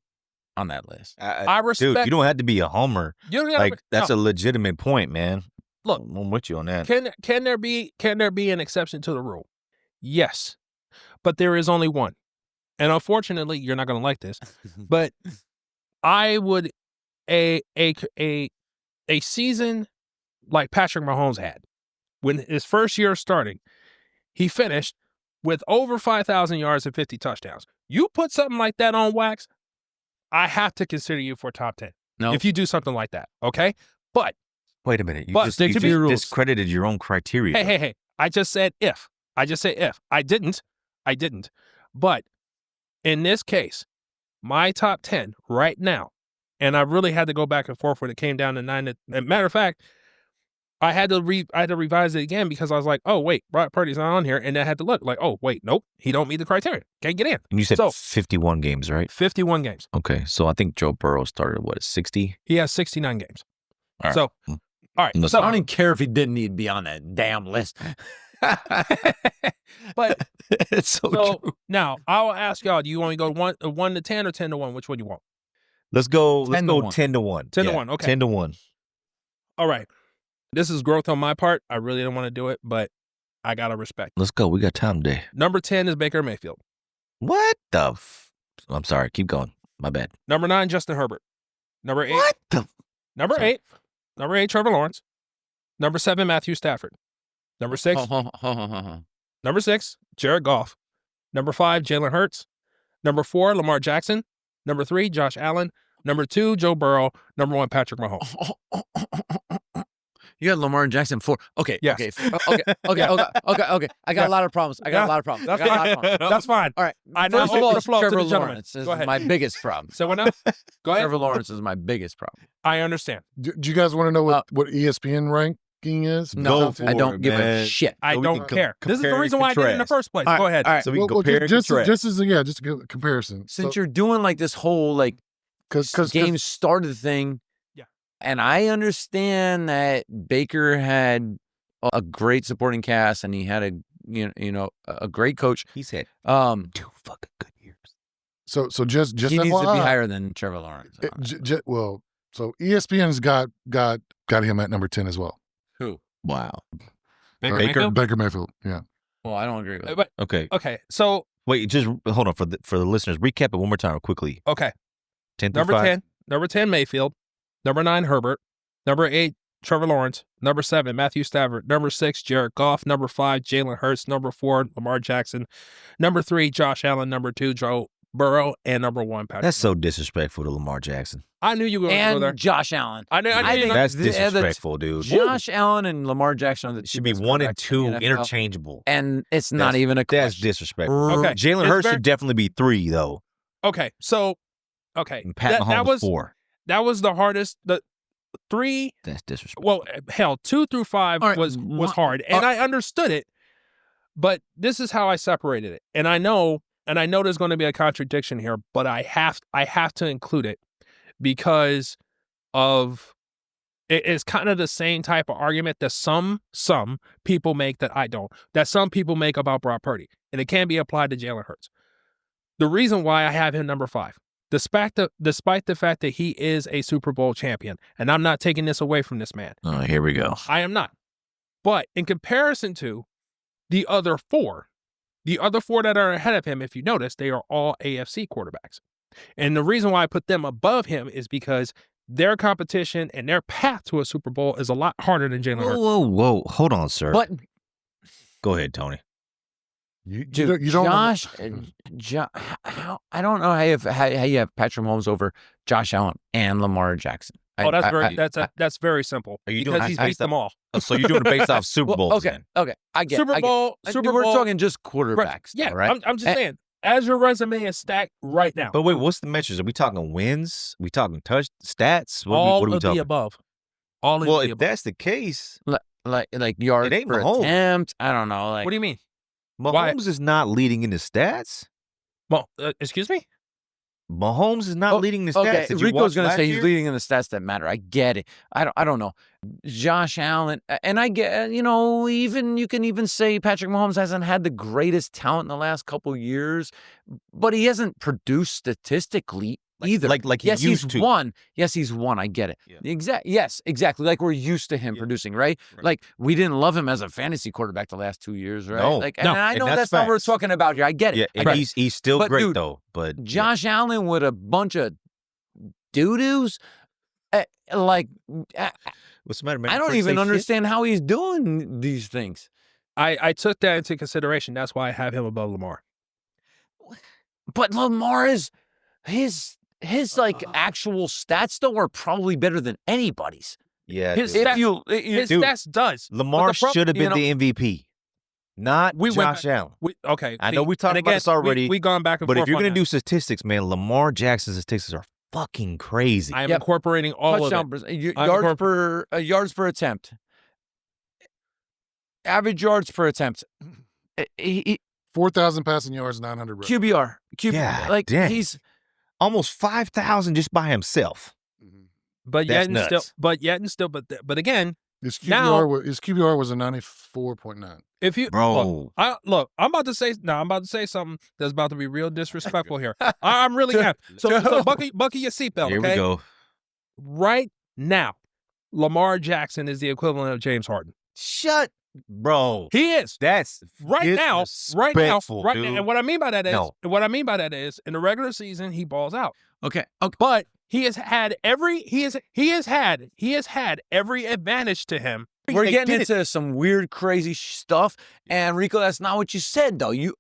on that list. I respect. Dude, you don't have to be a homer. You don't gotta Like, that's a legitimate point, man. Look, I'm with you on that. Can there be an exception to the rule? Yes, but there is only one. And unfortunately, you're not going to like this, but I would a season like Patrick Mahomes had when his first year starting, he finished with over 5,000 yards and 50 touchdowns. You put something like that on wax, I have to consider you for top 10. No. If you do something like that, okay? But Wait a minute. You But just, there you could be just rules. discredited your own criteria. hey, I just said if. I didn't. But in this case, my top 10 right now, and I really had to go back and forth when it came down to 9. Matter of fact, I had to revise it again because I was like, oh wait, Brock Purdy's not on here, and I had to look like, oh wait, nope, he don't meet the criteria, can't get in. And you said So- 51 games, right? 51 games. Okay, so I think Joe Burrow started, 60? He has 69 games. All right. So, all right. No, So, I don't even care if he didn't need to be on that damn list. but it's so so true. now I will ask y'all: do you want to go 1 to 10 or 10 to 1? Which one do you want? Let's go 10 to 1. 10 to 1. 10 to 1, okay. 10 to 1. All right. This is growth on my part. I really don't want to do it, but I got to respect. Let's go. We got time today. Number 10 is Baker Mayfield. What the I'm sorry. Keep going. My bad. Number 9, Justin Herbert. Number 8. What the Number Sorry. 8. Number 8, Trevor Lawrence. Number 7, Matthew Stafford. Number 6. Number 6, Jared Goff. Number 5, Jalen Hurts. Number 4, Lamar Jackson. Number 3, Josh Allen. Number 2, Joe Burrow. Number 1, Patrick Mahomes. You got Lamar Jackson 4. Okay. Yes. Okay. I got a lot of problems. That's fine. All right. I now First of open all, the floor to Trevor the gentleman. Lawrence is Go ahead. my biggest problem. So what now? Go ahead. Trevor Lawrence is my biggest problem. I understand. Do you guys want to know what ESPN ranking is? No, for I don't it, give a man. shit. I So we don't can care. This is the compare reason and why I did it in the contrast. first place. All right, Go ahead. all right. So we can compare and just contrast. as just a comparison. Since you're doing like this whole like because game started thing, Yeah. and I understand that Baker had a great supporting cast and he had a great coach. He's had 2 fucking good years. so just He needs to be FYI, higher than Trevor Lawrence. so ESPN's got him at number 10 as well. Who? Wow. Baker Baker? Mayfield? Baker Mayfield. Yeah. Well, I don't agree with that. But Okay. okay, so Wait, just hold on for the listeners. Recap it one more time quickly. okay. 10 through Number 5. 10 Mayfield. Number 9 Herbert. Number 8 Trevor Lawrence. Number 7 Matthew Stafford. Number 6 Jared Goff. Number 5 Jalen Hurts. Number 4 Lamar Jackson. Number 3 Josh Allen. Number 2 Joe Burrow. And number 1 Patrick. That's so disrespectful to Lamar Jackson. I knew you were going to go there. And Josh Allen. I knew I you think were That's the- the- disrespectful, dude. Josh Allen and Lamar Jackson are the It two should be best 1 and quarterbacks in 2 the NFL. interchangeable. And it's not That's- even a That's question. disrespectful. Okay. Jalen It's Hurts very- should definitely be 3 though. Okay, so okay. And Pat Mahomes that was 4. that was the hardest. The 3, That's disrespectful. well, hell, 2 through 5 All right, was wha- hard, and I understood it. But this is how I separated it, and I know there's going to be a contradiction here, but I have to include it because of it's kind of the same type of argument that some people make that I don't, that some people make about Brock Purdy, and it can be applied to Jalen Hurts. The reason why I have him number 5, despite the fact that he is a Super Bowl champion, and I'm not taking this away from this man. Oh, here we go. I am not. But in comparison to the other 4 that are ahead of him, if you notice, they are all AFC quarterbacks. And the reason why I put them above him is because their competition and their path to a Super Bowl is a lot harder than Jalen Hurts. Whoa. Hold on, sir. But Go ahead, Tony. You dude, don't Josh, how I don't know how you have Patrick Mahomes over Josh Allen and Lamar Jackson. That's very simple. Are you doing- because he's I- beat them all. So you're doing it based off Super Bowls okay, then. okay, I get Super I get- Bowl. We're talking just quarterbacks, Yeah, though, right? I'm just saying. As your resume is stacked right now, But wait, what's the measures? Are we talking wins? We talking touch stats? all what are we of talking? the above. All of Well, the if above. that's the case, like yards It ain't per Mahomes. attempt. I don't know. Like What do you mean? Mahomes is not leading in the stats. Well, excuse me? Mahomes is not leading the stats. Okay, Did you Rico's watch going to last say he's year? leading in the stats that matter. I get it. I don't know. Josh Allen, and I get, even you can even say Patrick Mahomes hasn't had the greatest talent in the last couple of years, but he hasn't produced statistically either. Like he yes, used he's to. won. Yes, he's won. I get it. Yeah. Yes, exactly. Like we're used to him producing, right? Like we didn't love him as a fantasy quarterback the last 2 years, right? No. Like, No. and I And know that's that's not what we're facts. talking about here. I get it. Yeah, I and get it. he's still But, great dude, though. But Josh Allen with a bunch of doo-doos, like what's the matter, man? I don't First even say shit? understand how he's doing these things. I took that into consideration. That's why I have him above Lamar. But Lamar is his actual stats though are probably better than anybody's. Yeah, His dude. stat- If His dude, stats does. Lamar But the should have been you the MVP, not We went Josh Allen. Okay. I know we talked and about again, this already, We gone back and But forth if you're on gonna that. do statistics, man, Lamar Jackson's statistics are fucking crazy. I am Yep. incorporating all of touchdown it. yards per attempt, average yards per attempt, 4,000 passing yards, 900 rushing. QBR, God like damn. he's Almost 5,000 just by himself. But That's yet and still, nuts. but again, His Now- QBR was a 94.9. If you Bro. look, I'm about to say something that's about to be real disrespectful here. I'm really am. So buckle your seatbelt. Here Okay, we go. right now, Lamar Jackson is the equivalent of James Harden. Bro. He is. That's Right now, disrespectful, dude. and what I mean by that is, No. in the regular season he balls out, Okay. but he has had every advantage to him. We're They getting did into some weird, crazy stuff. And Rico, that's not what you said, though. You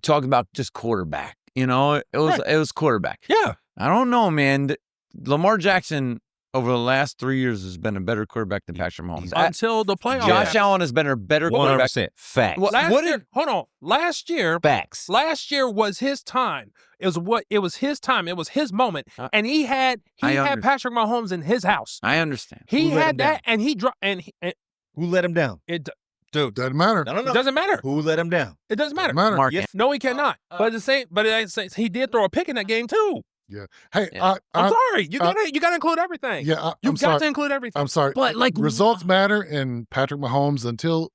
talked about just quarterback. You know, it was quarterback. Yeah, I don't know, man. Lamar Jackson over the last 3 years has been a better quarterback than Patrick Mahomes. until the playoffs. Josh Allen has been a better quarterback. 100% facts. Well, Last year Facts. was his time. It was his time. It was his moment, and he had Patrick Mahomes in his house. I understand. He Who let him had that, and he dropped. And Who let him down? dude, Doesn't matter. No. it doesn't matter. Who let him down? It doesn't matter. Doesn't matter. Mark, Yes. No, he cannot. But he did throw a pick in that game too. Yeah. Hey, Yeah. I'm sorry. You gotta include everything. Yeah, You've I'm got sorry. to include everything. I'm sorry. But, like, results matter, and Patrick Mahomes until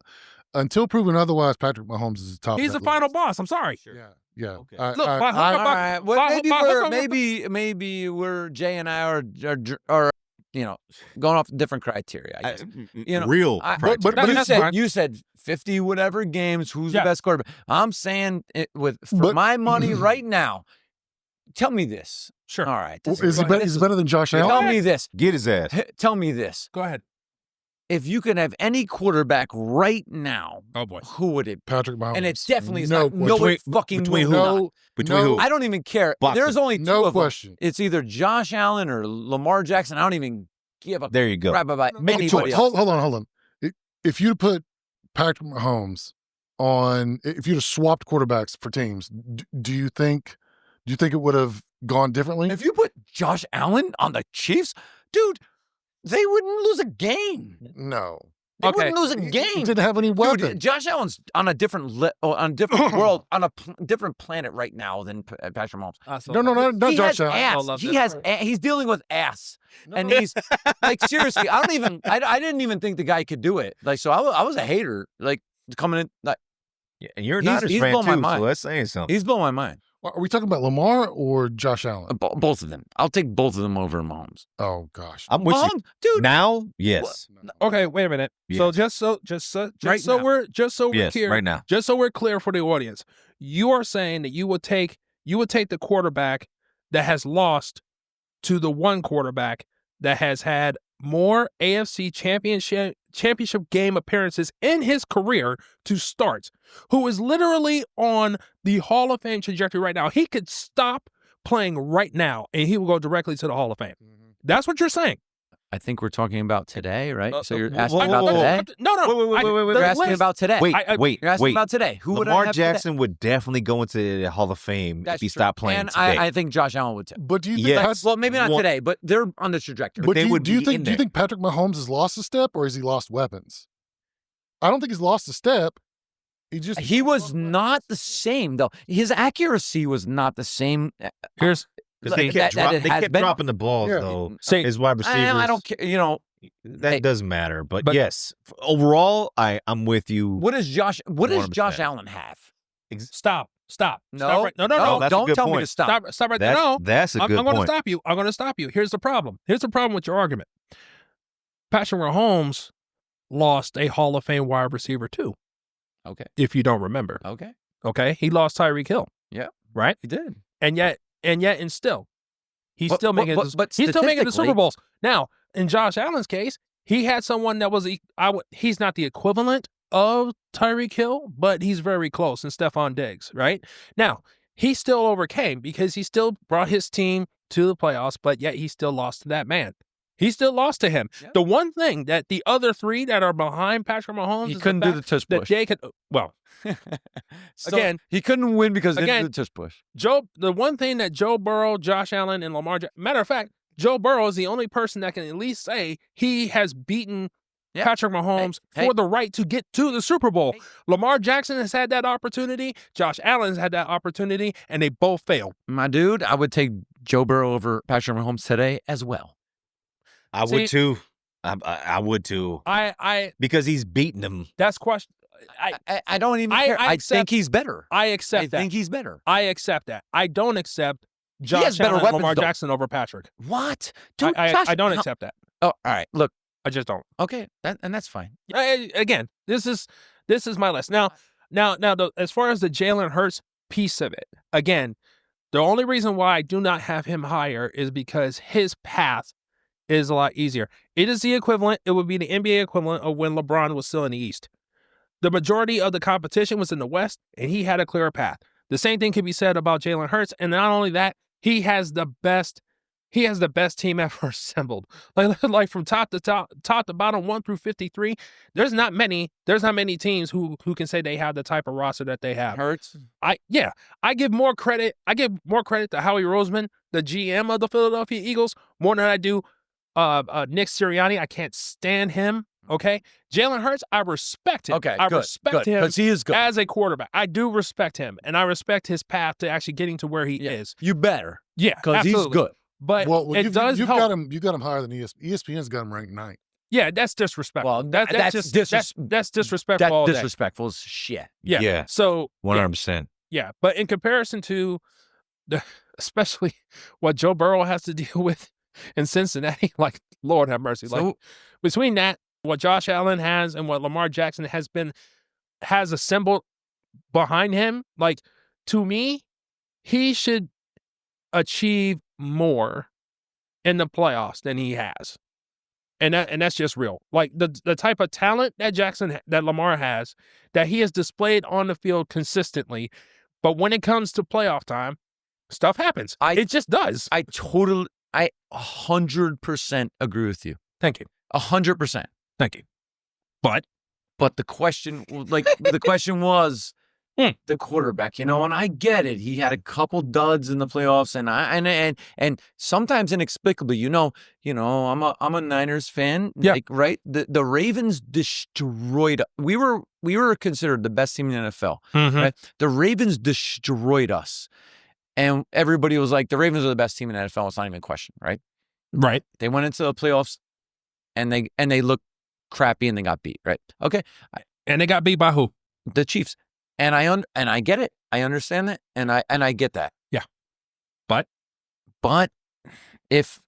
proven otherwise, Patrick Mahomes is the top. He's of the that final list. boss. I'm sorry. Yeah. Okay. I- Look, I- by hook I- or All by- right. Well, maybe we're Jay and I are going off different criteria. I guess. Real. but- criteria. you said 50 whatever games. Who's Yeah. the best quarterback? I'm saying for But- my money right now. Tell me this. Sure. All right. Well, is he better than Josh Allen? Tell me this. Get his ass. Tell me this. Go ahead. If you could have any quarterback right now, Oh boy. who would it be? Patrick Mahomes. And it definitely is no not. No, question. it fucking between will who? not. Between who? I don't even care. Boxing. There's only two No of them. question. It's either Josh Allen or Lamar Jackson. I don't even give a There you go. crap about anybody Hold else. on. If you put Patrick Mahomes if you'd have swapped quarterbacks for teams, do you think it would have gone differently? If you put Josh Allen on the Chiefs, dude, they wouldn't lose a game. No. They Okay. wouldn't lose a He game. didn't have any weapons. Dude, Josh Allen's on a different world, on a different planet right now than Patrick Mahomes. No, not He Josh has Allen. ass. love He this. has. He's dealing with ass, and he's like seriously. I didn't even think the guy could do it. Like, so I was a hater. Like coming in, like Yeah, and you're a He's- Niners he's fan blowing my too, mind. so that's saying something. he's blowing my mind. Are we talking about Lamar or Josh Allen? Both of them. I'll take both of them over Mahomes. Oh gosh. I'm with you. Mahomes, dude. Now, yes. Okay, wait a minute. So Yes. just so Right now. we're Yes, clear, right now. just so we're clear for the audience, you are saying that you would take the quarterback that has lost to the one quarterback that has had more AFC championship game appearances in his career to start, who is literally on the Hall of Fame trajectory right now. He could stop playing right now and he will go directly to the Hall of Fame. That's what you're saying. I think we're talking about today, right? So you're whoa, asking whoa, about whoa, whoa. today. No. Wait, You're the asking list- about today. Wait, I- You're asking about today. Who would I Lamar have today? Jackson would definitely go into the Hall of Fame That's if he true. stopped playing And today. I think Josh Allen would too. But do you think Yes. that's Well, maybe not One- today, but they're on the trajectory. But they would do you be think in do you there. think Patrick Mahomes has lost a step or has he lost weapons? I don't think he's lost a step. He was not the same though. His accuracy was not the same. Here's Because they like kept, that it they has kept been. dropping the balls, Yeah. though. say His wide receivers. I don't care. That Hey. doesn't matter. But, But- yes, overall, I'm with you. What does Josh 100%. Allen have? stop. Stop No, right. No. that's a don't good tell me point. to stop. Stop right there. That's, No. that's a I'm good going to point. stop you. I'm going to stop you. Here's the problem. Here's the problem with your argument. Patrick Mahomes lost a Hall of Fame wide receiver too, Okay. if you don't remember. Okay. Okay, he lost Tyreek Hill. Yeah. Right. He did. And still, he's But- still but- making. but- but he's still making the Super statistically- Bowls. Now, in Josh Allen's case, he had someone that was. He's not the equivalent of Tyreek Hill, but he's very close. And Stephon Diggs, right? Now, he still overcame because he still brought his team to the playoffs, but yet he still lost to that man. He still lost to him. Yep. The one thing that the other three that are behind Patrick Mahomes He is couldn't the do fact the tush that push. they could. Well, So, again- he couldn't win because he again- didn't do the tush push. the one thing that Joe Burrow, Josh Allen, and matter of fact, Joe Burrow is the only person that can at least say he has beaten Yeah. Patrick Mahomes Hey. for the right to get to the Super Bowl. Hey. Lamar Jackson has had that opportunity. Josh Allen's had that opportunity, and they both failed. My dude, I would take Joe Burrow over Patrick Mahomes today as well. I would too. I would too. Because he's beaten him. That's question. I don't even care. I think he's better. I accept that. I think he's better. I accept that. I don't accept Josh Allen and weapons, Lamar though. Jackson over Patrick. What? Dude, I don't accept that. Oh, all right. Look. I just don't. Okay, and that's fine. Again, this is my list. Now, as far as the Jalen Hurts piece of it, again, the only reason why I do not have him higher is because his path is a lot easier. It is the equivalent. It would be the NBA equivalent of when LeBron was still in the East. The majority of the competition was in the West, and he had a clearer path. The same thing can be said about Jalen Hurts, and not only that, he has the best team ever assembled. Like from top to bottom, 1 through 53. There's not many teams who can say they have the type of roster that they have. Hurts. I give more credit to Howie Roseman, the GM of the Philadelphia Eagles, more than I do Nick Sirianni. I can't stand him. Okay, Jalen Hurts, I respect him. Okay, I respect him because he is good as a quarterback. I do respect him, and I respect his path to actually getting to where he is. You better, yeah, because he's good. But it does you've help. You got him higher than ESPN's got him ranked 9th. Yeah, that's disrespectful. Well, that's disrespectful. That's disrespectful. That's disrespectful as shit. Yeah. So 100%. Yeah, but in comparison to especially what Joe Burrow has to deal with in Cincinnati, like Lord have mercy. Like between that, what Josh Allen has and what Lamar Jackson has assembled behind him, like to me, he should achieve more in the playoffs than he has. And that's just real. Like the type of talent that Lamar has, that he has displayed on the field consistently, but when it comes to playoff time, stuff happens. It just does. I 100% agree with you. Thank you. 100%. Thank you. But the question was the quarterback, and I get it. He had a couple duds in the playoffs, and sometimes inexplicably, I'm a Niners fan. Yeah. Like, right? The Ravens destroyed. We were considered the best team in the NFL. Mm-hmm. Right? The Ravens destroyed us, and everybody was like, the Ravens are the best team in the NFL. It's not even a question, right? Right. They went into the playoffs, and they looked crappy, and they got beat. Right? Okay. And they got beat by who? The Chiefs. And I get it. I understand that. And I get that. Yeah. But if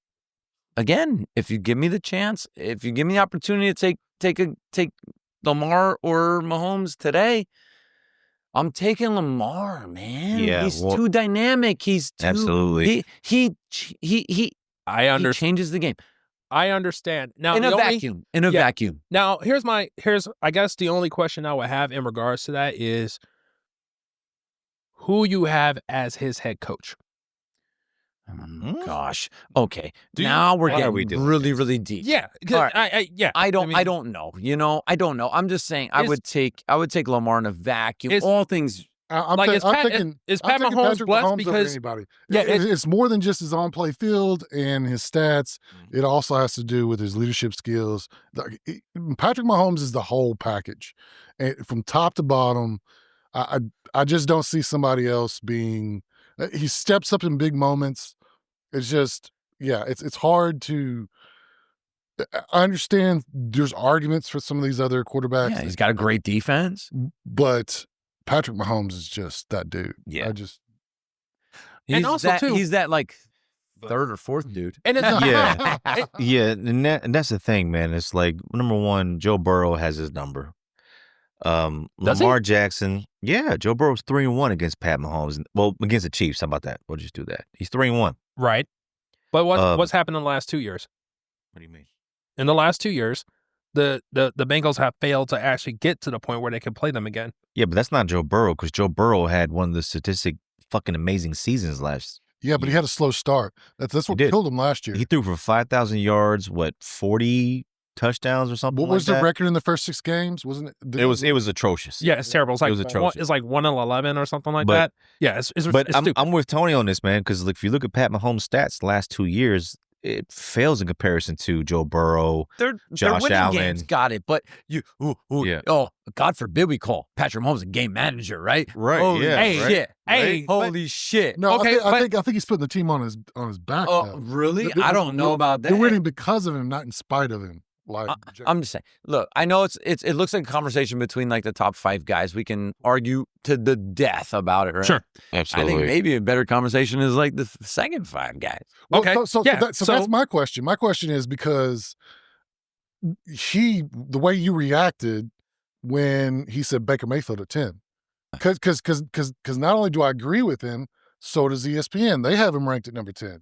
you give me the chance, if you give me the opportunity to take Lamar or Mahomes today, I'm taking Lamar, man. Yeah, he's too dynamic. He's too, absolutely. He understand. changes the game. I understand. Now In a vacuum. Now here's I guess the only question I would have in regards to that is who you have as his head coach. Gosh. Okay. Now we're getting really, really deep. Yeah. Right. I don't know. I don't know. I'm just saying I would take Lamar in a vacuum. All things. I'm thinking Pat Mahomes blessed because anybody. Yeah, it's more than just his on-play field and his stats. It also has to do with his leadership skills. Patrick Mahomes is the whole package, and from top to bottom. I just don't see somebody else being. He steps up in big moments. It's just it's hard to. I understand there's arguments for some of these other quarterbacks. Yeah, he's got a great defense, but Patrick Mahomes is just that dude. Yeah. He's that like third or fourth dude. And it's and that's the thing, man. It's like number one, Joe Burrow has his number. Lamar Jackson, Joe Burrow's 3-1 against Pat Mahomes. Well, against the Chiefs. How about that? We'll just do that. He's 3-1. Right. But what's happened in the last 2 years? What do you mean? In the last 2 years, the Bengals have failed to actually get to the point where they can play them again. Yeah, but that's not Joe Burrow, because Joe Burrow had one of the statistic fucking amazing seasons last year. Yeah, but he had a slow start. That's what killed him last year. He threw for 5,000 yards, 40 touchdowns or something. What was the record in the first 6 games? Wasn't it? It was atrocious. Yeah, it's terrible. It's atrocious. It's like 1-11 or something like that. Yeah, it's but stupid. I'm with Tony on this, man, because if you look at Pat Mahomes' stats the last 2 years, it fails in comparison to Joe Burrow. They're Josh winning Allen. games, got it. But oh, God forbid we call Patrick Mahomes a game manager, right? Right, Holy yeah, shit. right, hey, Holy shit. No, Okay, I think he's putting the team on his back. Oh, though. really? I don't know about that. They're winning because of him, not in spite of him. Like I'm just saying. Look, I know it looks like a conversation between like the top 5 guys. We can argue to the death about it, right? Sure. Absolutely. I think maybe a better conversation is like the second 5 guys. Well, Okay. So that's my question. My question is because the way you reacted when he said Baker Mayfield at 10, because not only do I agree with him, so does ESPN. They have him ranked at number 10.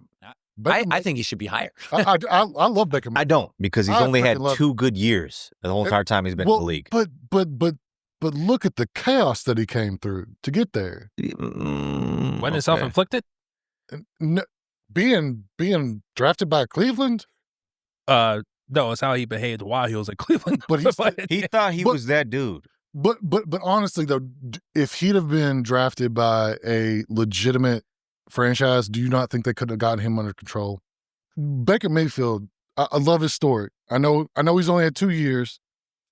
I think he should be higher. I love Baker Mayfield. I don't, because he's only had 2 good years the whole entire time he's been in the league. But look at the chaos that he came through to get there. Wasn't it self-inflicted? No, being drafted by Cleveland. No, it's how he behaved while he was at Cleveland. But he thought he was that dude. But honestly though, if he'd have been drafted by a legitimate franchise, do you not think they could have gotten him under control? Baker Mayfield, I love his story. I know he's only had 2 years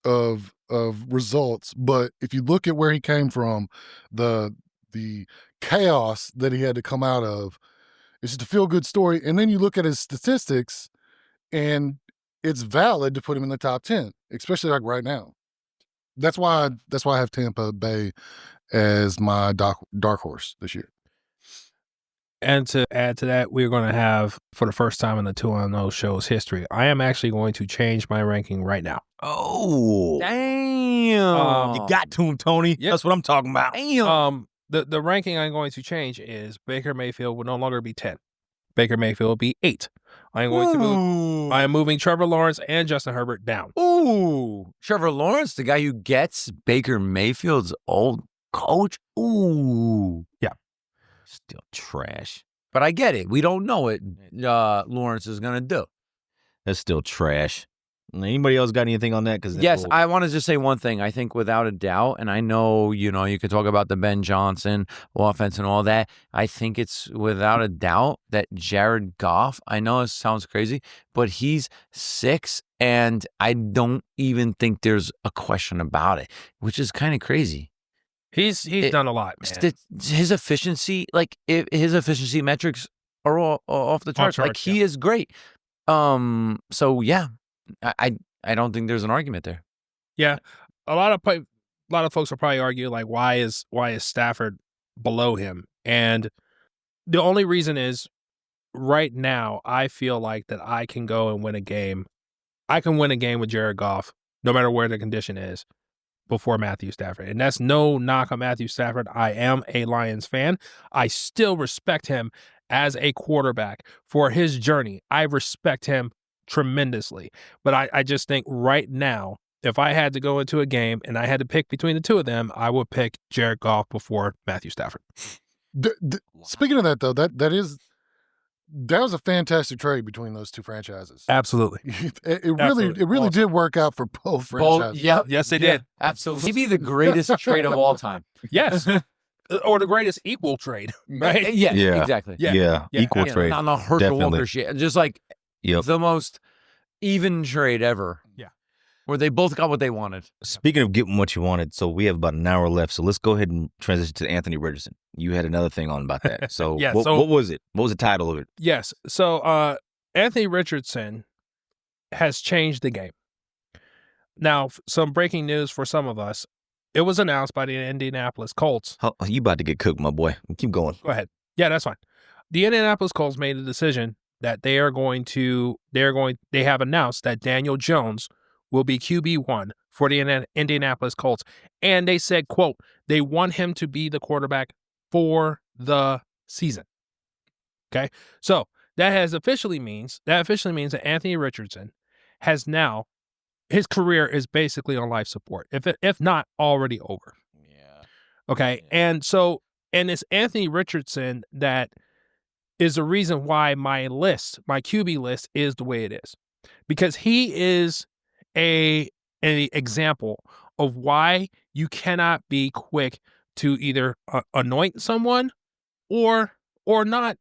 of results, but if you look at where he came from, the chaos that he had to come out of, it's just a feel good story. And then you look at his statistics, and it's valid to put him in the top 10, especially like right now. That's why I have Tampa Bay as my dark horse this year. And to add to that, we're going to have, for the first time in the 2-0 show's history, I am actually going to change my ranking right now. Oh, damn! You got to him, Tony. Yep. That's what I'm talking about. Damn. The ranking I'm going to change is Baker Mayfield will no longer be 10. Baker Mayfield will be 8. I am moving Trevor Lawrence and Justin Herbert down. Ooh, Trevor Lawrence, the guy who gets Baker Mayfield's old coach. Ooh, yeah. Still trash. But I get it. We don't know what Lawrence is going to do. That's still trash. Anybody else got anything on that? Yes, I want to just say one thing. I think without a doubt, and I know, you could talk about the Ben Johnson offense and all that. I think it's without a doubt that Jared Goff, I know it sounds crazy, but he's 6, and I don't even think there's a question about it, which is kind of crazy. He's done a lot, man. His efficiency, his efficiency metrics are all off the charts. Like he is great. So yeah, I don't think there's an argument there. Yeah, a lot of folks will probably argue like why is Stafford below him, and the only reason is right now I feel like that I can go and win a game. I can win a game with Jared Goff, no matter where the condition is, before Matthew Stafford. And that's no knock on Matthew Stafford. I am a Lions fan. I still respect him as a quarterback for his journey. I respect him tremendously. But I just think right now, if I had to go into a game and I had to pick between the two of them, I would pick Jared Goff before Matthew Stafford. Speaking of that, though, that was a fantastic trade between those two franchises. Absolutely. It really did work out for both franchises. Yes, they did. Absolutely. Maybe the greatest trade of all time. Yes. Or the greatest equal trade, right? Yeah, exactly. Yeah. Equal trade. Not the Herschel Walker shit. Just like the most even trade ever. Yeah. Where they both got what they wanted. Speaking of getting what you wanted, so we have about an hour left. So let's go ahead and transition to Anthony Richardson. You had another thing on about that. So, what was it? What was the title of it? Yes. So Anthony Richardson has changed the game. Now, some breaking news for some of us. It was announced by the Indianapolis Colts. Oh, you about to get cooked, my boy. Keep going. Go ahead. Yeah, that's fine. The Indianapolis Colts made a decision that they have announced that Daniel Jones will be QB1 for the Indianapolis Colts. And they said, quote, they want him to be the quarterback for the season. Okay. So that officially means that Anthony Richardson has now, his career is basically on life support, if not already over. Yeah. Okay. And it's Anthony Richardson that is the reason why my QB list is the way it is, because he is an example of why you cannot be quick to either anoint someone or not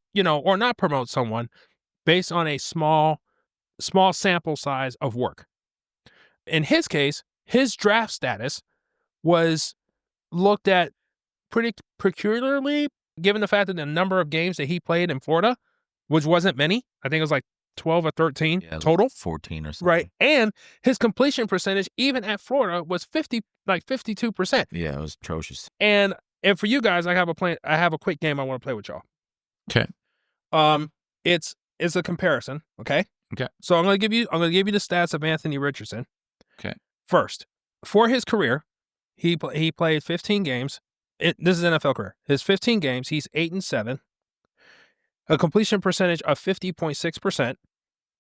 promote someone based on a small sample size of work. In his case, his draft status was looked at pretty peculiarly, given the fact that the number of games that he played in Florida, which wasn't many. I think it was like 12 or 13 total. 14 or something. Right. And his completion percentage, even at Florida, was 52%. Yeah, it was atrocious. And for you guys, I have a quick game I want to play with y'all. Okay. It's a comparison. Okay. Okay. So I'm gonna give you the stats of Anthony Richardson. Okay. First, for his career, he played 15 games. This is NFL career. His 15 games, he's 8-7. A completion percentage of 50.6%.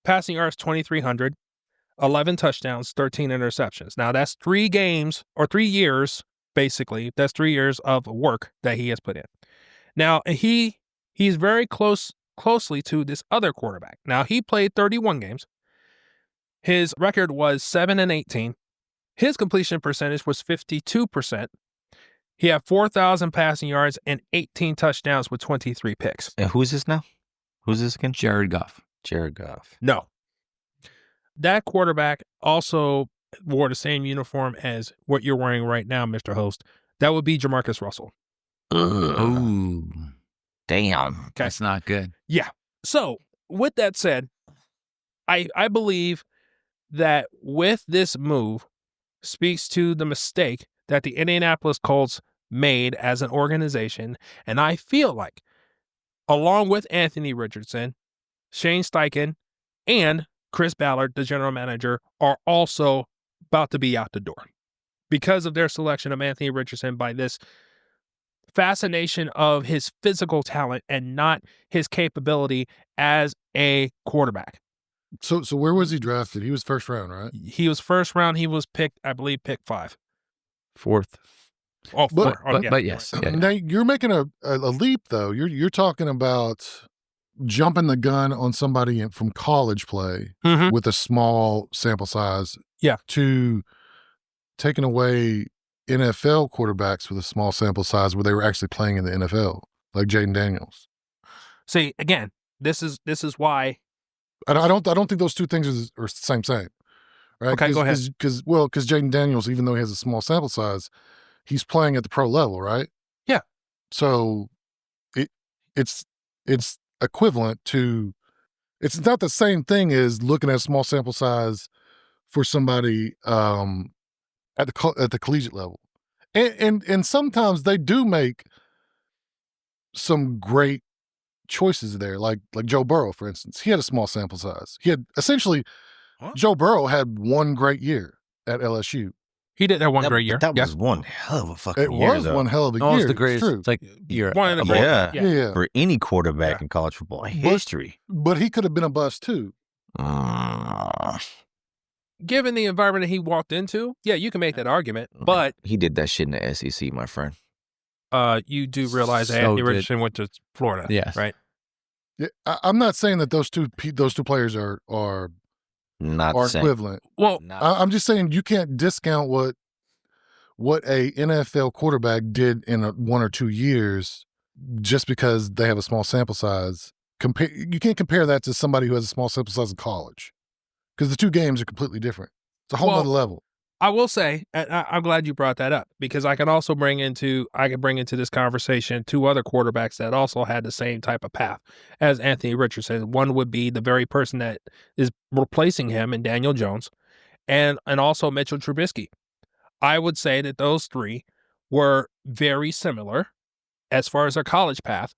Passing yards 2,300. 11 touchdowns, 13 interceptions. Now that's 3 games or 3 years, basically. That's 3 years of work that he has put in. Now he's very closely to this other quarterback. Now he played 31 games. His record was 7-18. His completion percentage was 52%. He had 4,000 passing yards and 18 touchdowns with 23 picks. And who's this now? Who's this again? Jared Goff. Jared Goff. No. That quarterback also wore the same uniform as what you're wearing right now, Mr. Host. That would be Jamarcus Russell. Ooh. Damn. Okay. That's not good. Yeah. So, with that said, I believe that with this move speaks to the mistake that the Indianapolis Colts made as an organization. And I feel like, along with Anthony Richardson, Shane Steichen, and Chris Ballard, the general manager, are also about to be out the door because of their selection of Anthony Richardson by this fascination of his physical talent and not his capability as a quarterback. So where was he drafted? He was first round, right? He was first round. He was picked, I believe, pick 5. 4th. Oh, 4. But yes. Yeah. Now you're making a leap though. You're talking about jumping the gun on somebody from college play Mhm. with a small sample size. Yeah. To taking away NFL quarterbacks with a small sample size where they were actually playing in the NFL, like Jaden Daniels. See, again, this is why. I don't think those two things are the same. Right? Okay, go ahead. Because Jaden Daniels, even though he has a small sample size, he's playing at the pro level, right? Yeah. So it's equivalent to, it's not the same thing as looking at a small sample size for somebody at the collegiate level. And sometimes they do make some great choices there, like Joe Burrow, for instance. He had a small sample size. He had essentially, Joe Burrow had one great year at LSU. He did that one great year. That was one hell of a fucking It year. was though. one hell of a No, year. it's the It's greatest. true. It's like year. One of the Yeah. greatest. Yeah. For any quarterback in college football history. But he could have been a bust too. Given the environment that he walked into, yeah, you can make that argument. But he did that shit in the SEC, my friend. you do realize that So Anthony did- Richardson went to Florida. Yes. Right? Yeah, I'm not saying that those two players are Not the same. equivalent. Well, I'm just saying you can't discount what a NFL quarterback did in 1 or 2 years just because they have a small sample size. You can't compare that to somebody who has a small sample size in college because the two games are completely different. It's a whole Well, other level. I will say, and I'm glad you brought that up because I can bring into this conversation 2 other quarterbacks that also had the same type of path as Anthony Richardson. One would be the very person that is replacing him in Daniel Jones, and also Mitchell Trubisky. I would say that those 3 were very similar as far as their college path.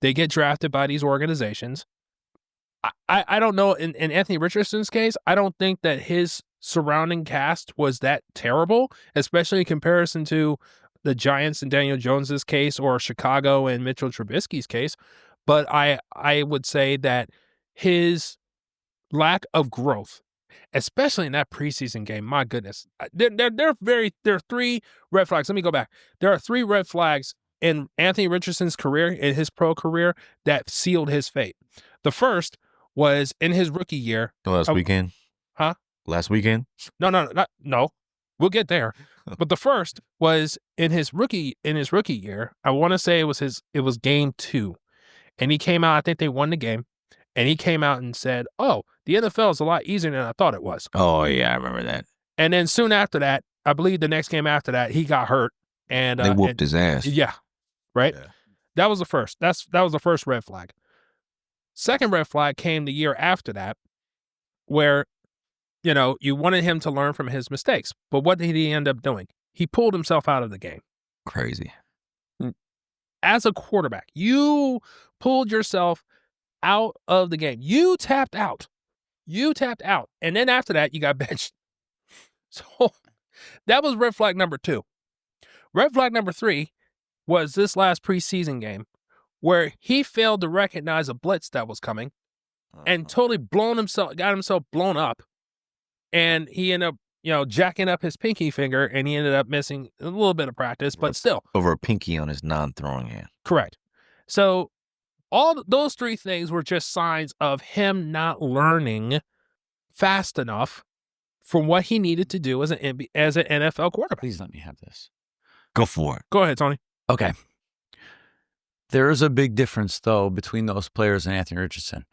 They get drafted by these organizations. I don't know. In Anthony Richardson's case, I don't think that his surrounding cast was that terrible, especially in comparison to the Giants in Daniel Jones's case or Chicago and Mitchell Trubisky's case. But I would say that his lack of growth, especially in that preseason game, my goodness, there are 3 red flags. Let me go back. There are 3 red flags in Anthony Richardson's career, in his pro career, that sealed his fate. The first was in his rookie year. Last weekend? Huh? Last weekend? No. We'll get there. But the first was in his rookie year. I want to say it was game 2. And he came out, I think they won the game. And he came out and said, "Oh, the NFL is a lot easier than I thought it was." Oh, yeah, I remember that. And then soon after that, I believe the next game after that, he got hurt. And they whooped his ass. Yeah. Right? Yeah. That was the first. That was the first red flag. Second red flag came the year after that, where, you wanted him to learn from his mistakes. But what did he end up doing? He pulled himself out of the game. Crazy. As a quarterback, you pulled yourself out of the game. You tapped out. And then after that, you got benched. So that was red flag number 2. Red flag number 3 was this last preseason game where he failed to recognize a blitz that was coming and totally got himself blown up. And he ended up, jacking up his pinky finger, and he ended up missing a little bit of practice, but still. Over a pinky on his non-throwing hand. Correct. So all those 3 things were just signs of him not learning fast enough from what he needed to do as an NFL quarterback. Please let me have this. Go for it. Go ahead, Tony. Okay. There is a big difference, though, between those players and Anthony Richardson.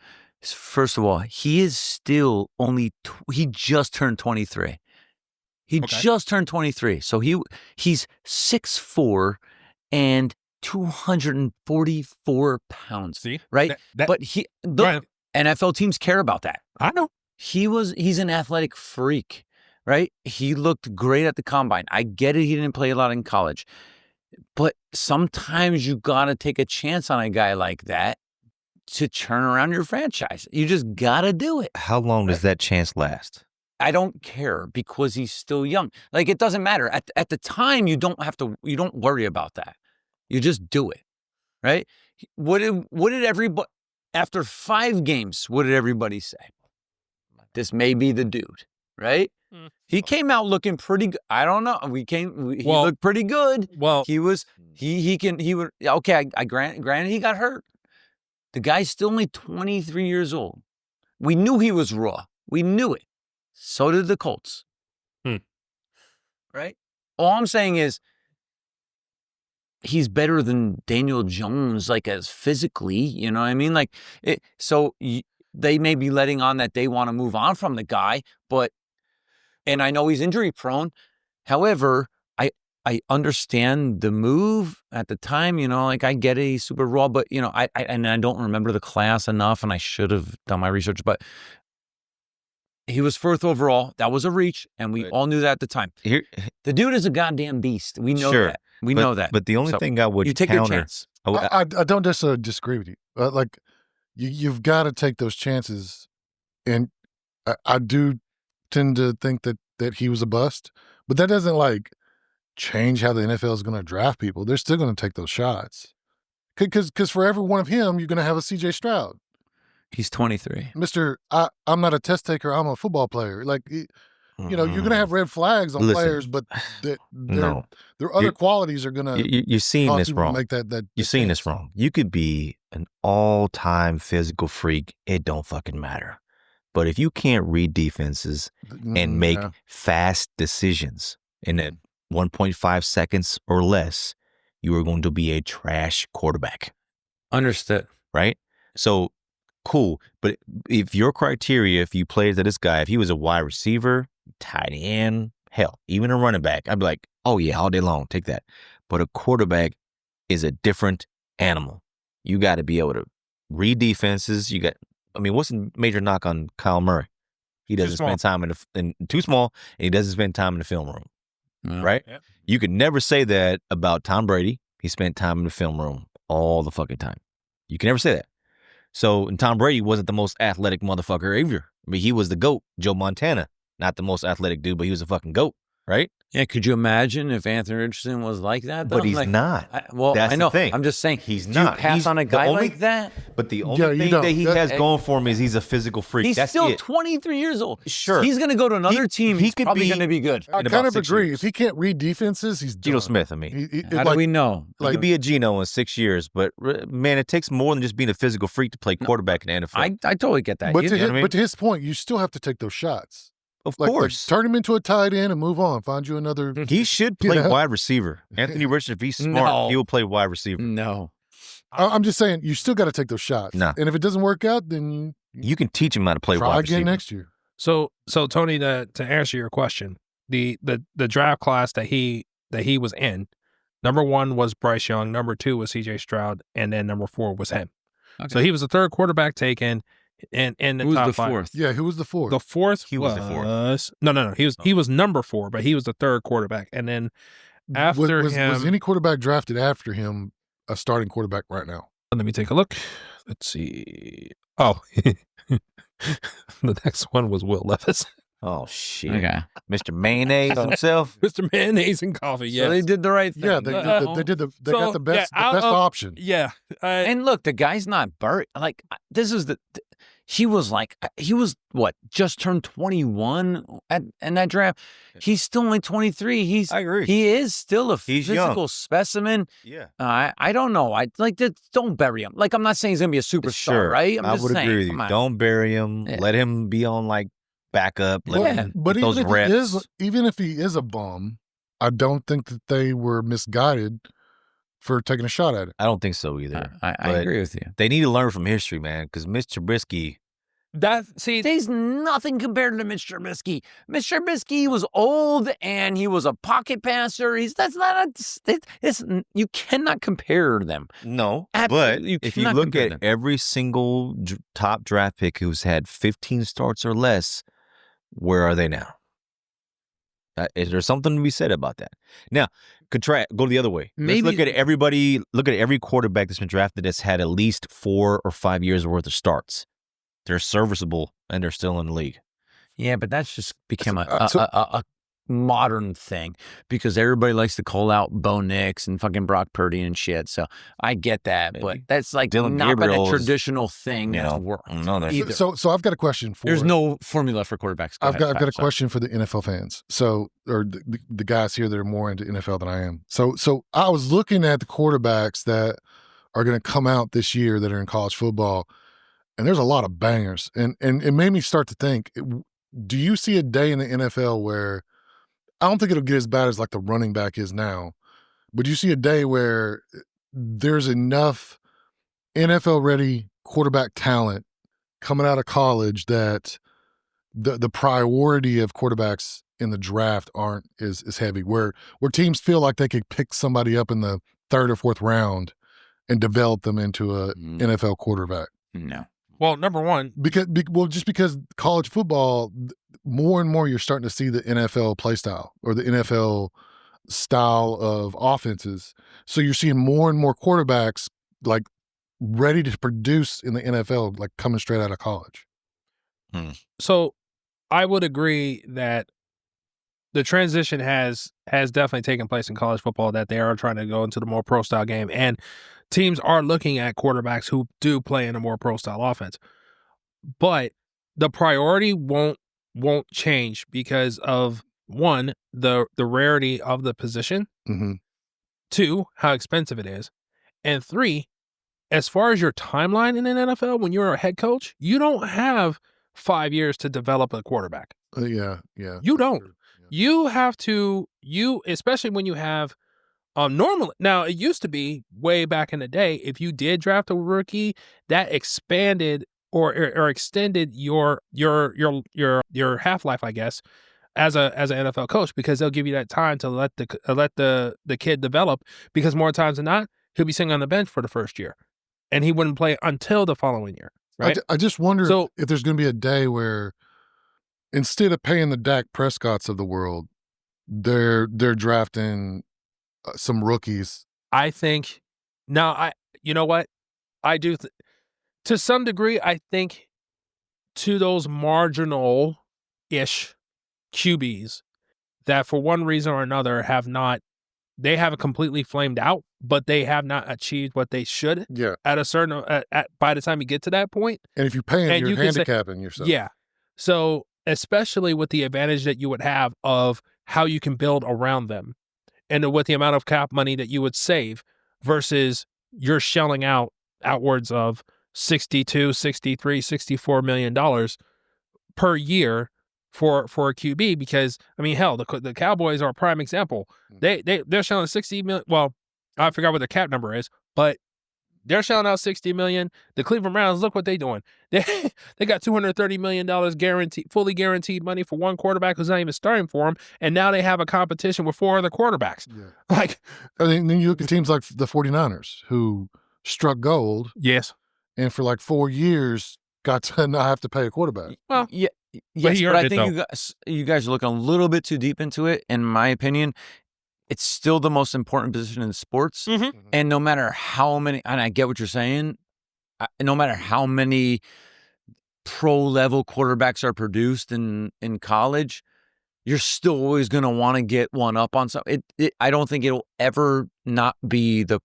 First of all, he is still only he just turned 23. He just turned 23. So he's 6'4" and 244 pounds. See? Right? But NFL teams care about that. I know. He's an athletic freak, right? He looked great at the combine. I get it. He didn't play a lot in college. But sometimes you got to take a chance on a guy like that to turn around your franchise. You just got to do it. How long does that chance last? I don't care because he's still young. Like, it doesn't matter. At the time, you don't worry about that. You just do it, right? What did everybody, after 5 games, what did everybody say? This may be the dude, right? He came out looking pretty good. I don't know. He looked pretty good. Well, I granted he got hurt. The guy's still only 23 years old. We knew he was raw. We knew it. So did the Colts. Right? All I'm saying is he's better than Daniel Jones, like, as physically, you know what I mean? Like, they may be letting on that they want to move on from the guy, and I know he's injury prone. However, I understand the move at the time, like, I get it, he's super raw, but, I don't remember the class enough, and I should have done my research, but he was 4th overall. That was a reach, and we all knew that at the time. The dude is a goddamn beast. We know that. We know that. But the only thing I would take your chance. I don't disagree with you. Like, you've got to take those chances, and I do tend to think that he was a bust, but that doesn't, like, change how the NFL is going to draft people. They're still going to take those shots. Because for every one of him, you're going to have a C.J. Stroud. He's 23. I'm not a test taker. I'm a football player. Like, you're going to have red flags on players, but their other qualities are going to. You're seeing this wrong. Make that you're seeing this wrong. You could be an all-time physical freak. It don't fucking matter. But if you can't read defenses and make fast decisions in 1.5 seconds or less, you are going to be a trash quarterback. Understood. Right? So, cool. But if your criteria, if you played to this guy, if he was a wide receiver, tight end, hell, even a running back, I'd be like, oh yeah, all day long, take that. But a quarterback is a different animal. You got to be able to read defenses. What's the major knock on Kyle Murray? He doesn't spend time too small, and he doesn't spend time in the film room. Yeah. Right? Yeah. You could never say that about Tom Brady. He spent time in the film room all the fucking time. You can never say that. So, and Tom Brady wasn't the most athletic motherfucker either. I mean, he was the GOAT, Joe Montana. Not the most athletic dude, but he was a fucking GOAT, right? Yeah, could you imagine if Anthony Richardson was like that? Though? But he's not. That's I know. The thing. I'm just saying, he's not. You pass on a guy like that? But the only thing that he has going for him is he's a physical freak. He's That's still 23 years old. Sure. He's going to go to another team. He's probably going to be good. I kind of agree. If he can't read defenses, he's done. Geno Smith, How do we know? He could be a Geno in 6 years, but man, it takes more than just being a physical freak to play quarterback in the NFL. I totally get that. But to his point, you still have to take those shots. Of course. Turn him into a tight end and move on. Find you another. He should play wide receiver. Anthony Richardson, if he's smart, he will play wide receiver. No. I'm just saying you still got to take those shots. No. And if it doesn't work out, then You can teach him how to play try wide again receiver. next year. So Tony, to answer your question, the draft class that he was in, number 1 was Bryce Young, number 2 was C.J. Stroud, and then number 4 was him. Okay. So he was the third quarterback taken in the Who's top the 5. fourth? Yeah, who was the fourth? The fourth He was the fourth. No. He was number 4, but he was the third quarterback. And then after was him, any quarterback drafted after him a starting quarterback right now? let me take a look. Let's see. Oh, the next one was Will Levis. Oh shit! Okay. Mr. Mayonnaise himself. Mr. Mayonnaise and coffee. Yeah, So they did the right thing. Yeah, they got the best yeah, option. Yeah, And look, the guy's not buried. Like, this is he was what, just turned 21 in that draft. He's still only 23. I agree. He is still a He's physical young. specimen. Yeah. I don't know. Don't bury him. Like, I'm not saying he's gonna be a superstar, Sure. right? I'm I just would saying, agree with you. come on. Don't bury him. Yeah. Let him be on like backup. Let him But get those reps. even if he is a bum, I don't think that they were misguided for taking a shot at it. I don't think so either. I But agree with you. They need to learn from history, man, because Mr. Trubisky. He's nothing compared to Mitch Trubisky. Mitch Trubisky was old and he was a pocket passer. You cannot compare them. No, Absolutely, but if cannot you look compare at them. every single top draft pick who's had 15 starts or less, where are they now? Is there something to be said about that? Now, go the other way. Maybe- Let's look at everybody. Look at every quarterback that's been drafted that's had at least 4 or 5 years worth of starts. They're serviceable and they're still in the league. Yeah, but that's just become So- a modern thing because everybody likes to call out Bo Nix and fucking Brock Purdy and shit. So I get that, but Maybe. that's like Dylan not been a Gabriel is, traditional thing you that's know, worked either. So I've got a question for. There's no formula for quarterbacks. I've got a question for the NFL fans. So, or the guys here that are more into NFL than I am. So I was looking at the quarterbacks that are going to come out this year that are in college football, and there's a lot of bangers, and it made me start to think: do you see a day in the NFL where I don't think it'll get as bad as like the running back is now, but you see a day where there's enough NFL ready quarterback talent coming out of college that the priority of quarterbacks in the draft aren't as heavy, where teams feel like they could pick somebody up in the 3rd or 4th round and develop them into a NFL quarterback? No. Well, number 1, Just because college football, more and more you're starting to see the NFL play style or the NFL style of offenses. So you're seeing more and more quarterbacks like ready to produce in the NFL, like coming straight out of college. so I would agree that the transition has definitely taken place in college football, that they are trying to go into the more pro style game, and teams are looking at quarterbacks who do play in a more pro style offense. But the priority won't change because of 1, the rarity of the position, Mm-hmm. 2, how expensive it is, and 3, as far as your timeline in an NFL, when you're a head coach, you don't have 5 years to develop a quarterback. Yeah. You don't. True. Yeah. You have to, especially when you have, normally, now it used to be way back in the day, if you did draft a rookie, that expanded or extended your half-life, I guess, as an NFL coach, because they'll give you that time to let the kid develop, because more times than not, he'll be sitting on the bench for the first year and he wouldn't play until the following year. Right. I just wonder So- if there's going to be a day where instead of paying the Dak Prescotts of the world, they're drafting some rookies. I think now you know what? I do to some degree, I think to those marginal-ish QBs that for one reason or another they haven't completely flamed out, but they have not achieved what they should Yeah. at a certain by the time you get to that point. And if you pay them, And you're you can say- handicapping yourself. Yeah. So especially with the advantage that you would have of how you can build around them and with the amount of cap money that you would save versus you're shelling out outwards of $62, $63, $64 million per year for a QB, because I mean, hell, the Cowboys are a prime example. They're shelling $60 million. Well, I forgot what the cap number is, but They're shelling out $60 million. The Cleveland Browns, look what they're doing. They got $230 million fully guaranteed money for one quarterback who's not even starting for them, and now they have a competition with 4 other quarterbacks. Yeah. Like, and then you look at teams like the 49ers who struck gold. Yes. And for like 4 years got to not have to pay a quarterback. Well, yeah, yes, he but I earned it, think though. you guys are looking a little bit too deep into it. In my opinion, it's still the most important position in sports. Mhm. And no matter how many, and I get what you're saying, no matter how many pro-level quarterbacks are produced in college, you're still always going to want to get one up on something. I don't think it'll ever not be the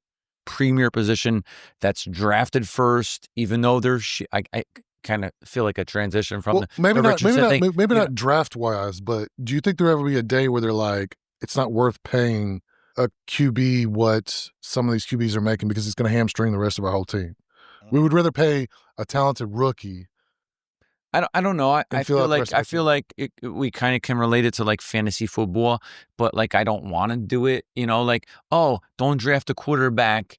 premier position that's drafted first, even though there's I kind of feel like a transition from maybe the not draft wise, but do you think there'll ever be a day where they're like, it's not worth paying a QB what some of these QBs are making because it's going to hamstring the rest of our whole team? We would rather pay a talented rookie. I don't know. I feel like we kind of can relate it to like fantasy football, but like I don't want to do it. Like, oh, don't draft a quarterback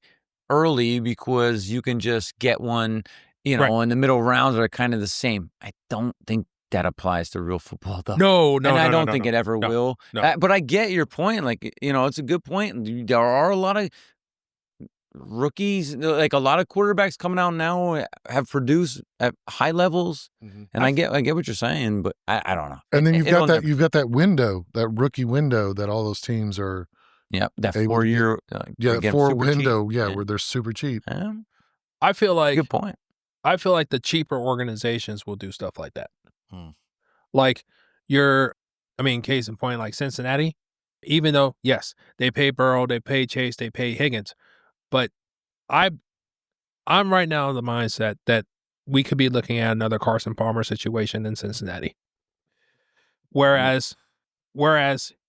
early because you can just get one. Right. In the middle rounds are kind of the same. I don't think that applies to real football, though. No, and I don't think it ever will. No. But I get your point. Like, it's a good point. There are a lot of rookies, like a lot of quarterbacks coming out now have produced at high levels, and I get what you're saying, but I don't know. And then you've got that window, that rookie window that all those teams are. Yeah, that 4 year. That 4 window. Where they're super cheap. I feel like good point. I feel like the cheaper organizations will do stuff like that. Like case in point, like Cincinnati, even though, yes, they pay Burrow, they pay Chase, they pay Higgins, but I'm right now in the mindset that we could be looking at another Carson Palmer situation in Cincinnati. Whereas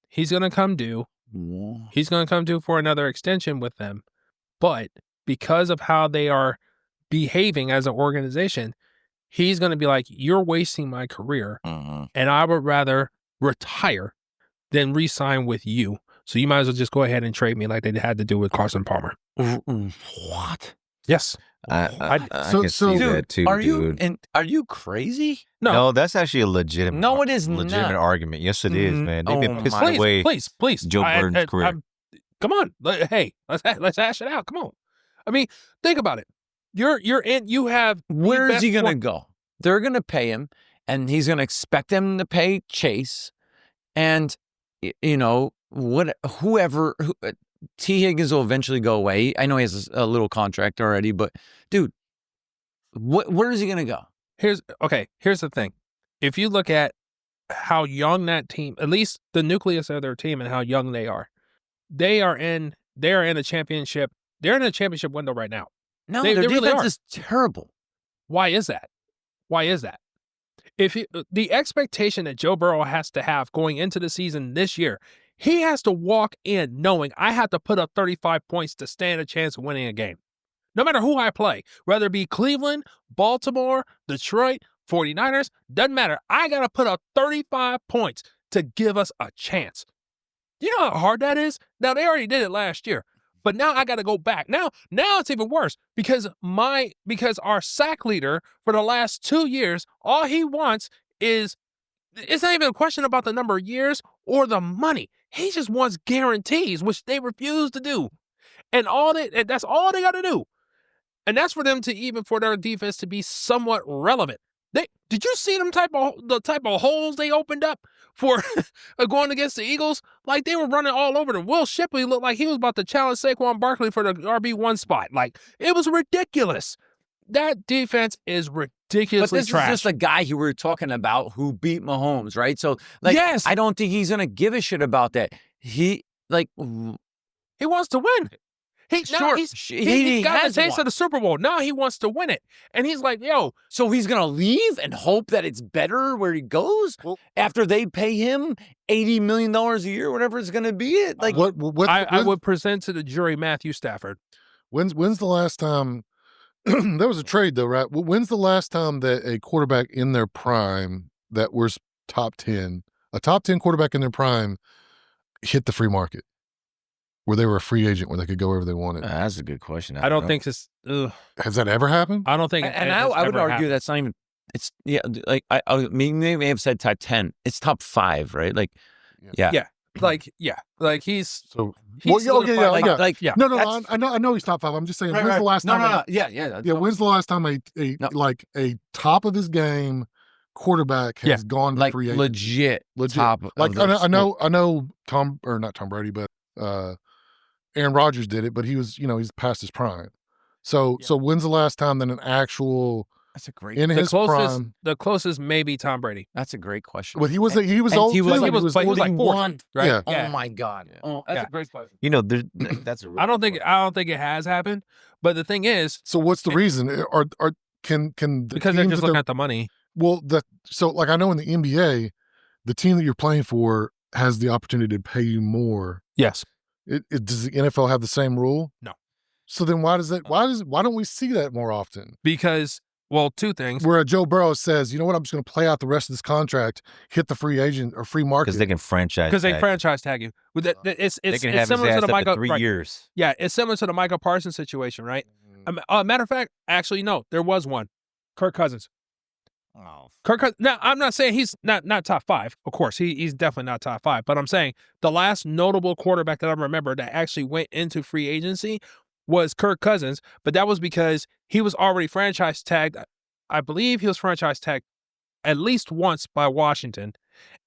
he's going to come due. He's going to come due for another extension with them. But because of how they are behaving as an organization, he's going to be like, you're wasting my career, and I would rather retire than re-sign with you. So you might as well just go ahead and trade me like they had to do with Carson Palmer. What? Yes. I can see that too, dude. Are you crazy? No, that's actually a legitimate. No, it is legitimate argument. Yes, it is, man. They've been pissing away. Please, Joe Burden's career. Come on, hey, let's hash it out. Come on. I mean, think about it. You're in. You have. Where is he gonna go? They're gonna pay him, and he's gonna expect them to pay Chase, and whoever. T. Higgins will eventually go away. I know he has a little contract already, but dude, where is he going to go? Here's the thing. If you look at how young that team, at least the nucleus of their team and how young they are in a championship. They're in a championship window right now. No, their defense really is terrible. Why is that? If the expectation that Joe Burrow has to have going into the season this year, he has to walk in knowing I have to put up 35 points to stand a chance of winning a game. No matter who I play, whether it be Cleveland, Baltimore, Detroit, 49ers, doesn't matter. I got to put up 35 points to give us a chance. You know how hard that is? Now, they already did it last year, but now I got to go back. Now it's even worse because our sack leader for the last 2 years, all he wants is, it's not even a question about the number of years or the money. He just wants guarantees, which they refuse to do. And that's all they got to do. And that's for them for their defense to be somewhat relevant. Did you see the type of holes they opened up for going against the Eagles? Like, they were running all over them. Will Shipley looked like he was about to challenge Saquon Barkley for the RB1 spot. Like, it was ridiculous. That defense is ridiculously trash. But this is just a guy who we're talking about who beat Mahomes, right? So, like, yes. I don't think he's going to give a shit about that. He wants to win. He got a taste of the Super Bowl. Now he wants to win it. And he's like, yo. So he's going to leave and hope that it's better where he goes after they pay him $80 million a year, whatever it's going to be? Like, I would present to the jury Matthew Stafford. When's the last time? That was a trade, though, right? When's the last time that a quarterback in their prime that was top 10, a top 10 quarterback in their prime hit the free market? where they were a free agent, where they could go wherever they wanted. That's a good question. I don't know. think this. Has that ever happened? I don't think. And I would argue that's not even. It's like I may have said top 10. It's top 5, right? Like, yeah. Like he's So. he's Well, yeah. Like, yeah. No. I know he's top 5. I'm just saying. When's the last time? No. Yeah. When's the last time a top of his game quarterback has gone to like free agent? legit top. Like I know not Tom Brady, but Aaron Rodgers did it, but he was he's past his prime. So when's the last time that an actual That's a great. in his prime? The closest may be Tom Brady. That's a great question. But he was old. He was too. like- He was but he was like 41. right? Yeah. Oh my God. Oh, that's a great question. That's a I don't think it has happened. But the thing is, So what's the reason? Can the because they're teams just that looking at the money. well like I know in the NBA, the team that you're playing for has the opportunity to pay you more. Yes. Does the NFL have the same rule? No. So then why don't we see that more often? Because, well, two things. Where Joe Burrow says, you know what, I'm just going to play out the rest of this contract, hit the free agent or free market. because they can franchise. Because they tag. franchise tag you. It's They can have his similar to ass the up Michael. to 3 right. years. Yeah, it's similar to the Michael Parsons situation, right? Matter of fact, actually, no, there was one. Kirk Cousins. Oh, Kirk Cousins. Now, I'm not saying he's not top 5. Of course, he's definitely not top 5. But I'm saying the last notable quarterback that I remember that actually went into free agency was Kirk Cousins. But that was because he was already franchise tagged. I believe he was franchise tagged at least once by Washington.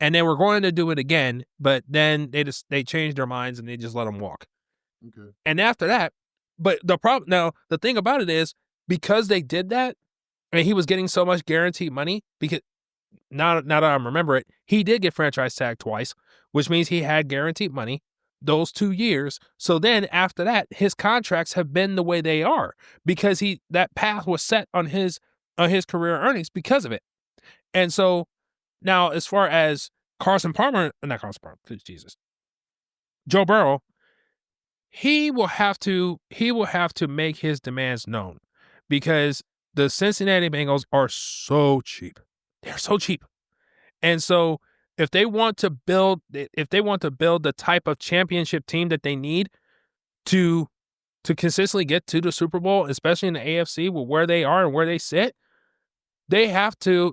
And they were going to do it again. But then they changed their minds and they just let him walk. Okay. And after that, but the thing about it is, because they did that, and he was getting so much guaranteed money, because now that I remember it, he did get franchise tagged twice, which means he had guaranteed money those 2 years. So then after that, his contracts have been the way they are because that path was set on his career earnings because of it. And so now, as far as Joe Burrow, he will have to make his demands known because the Cincinnati Bengals are so cheap. They're so cheap. And so if they want to build the type of championship team that they need to consistently get to the Super Bowl, especially in the AFC with where they are and where they sit, they have to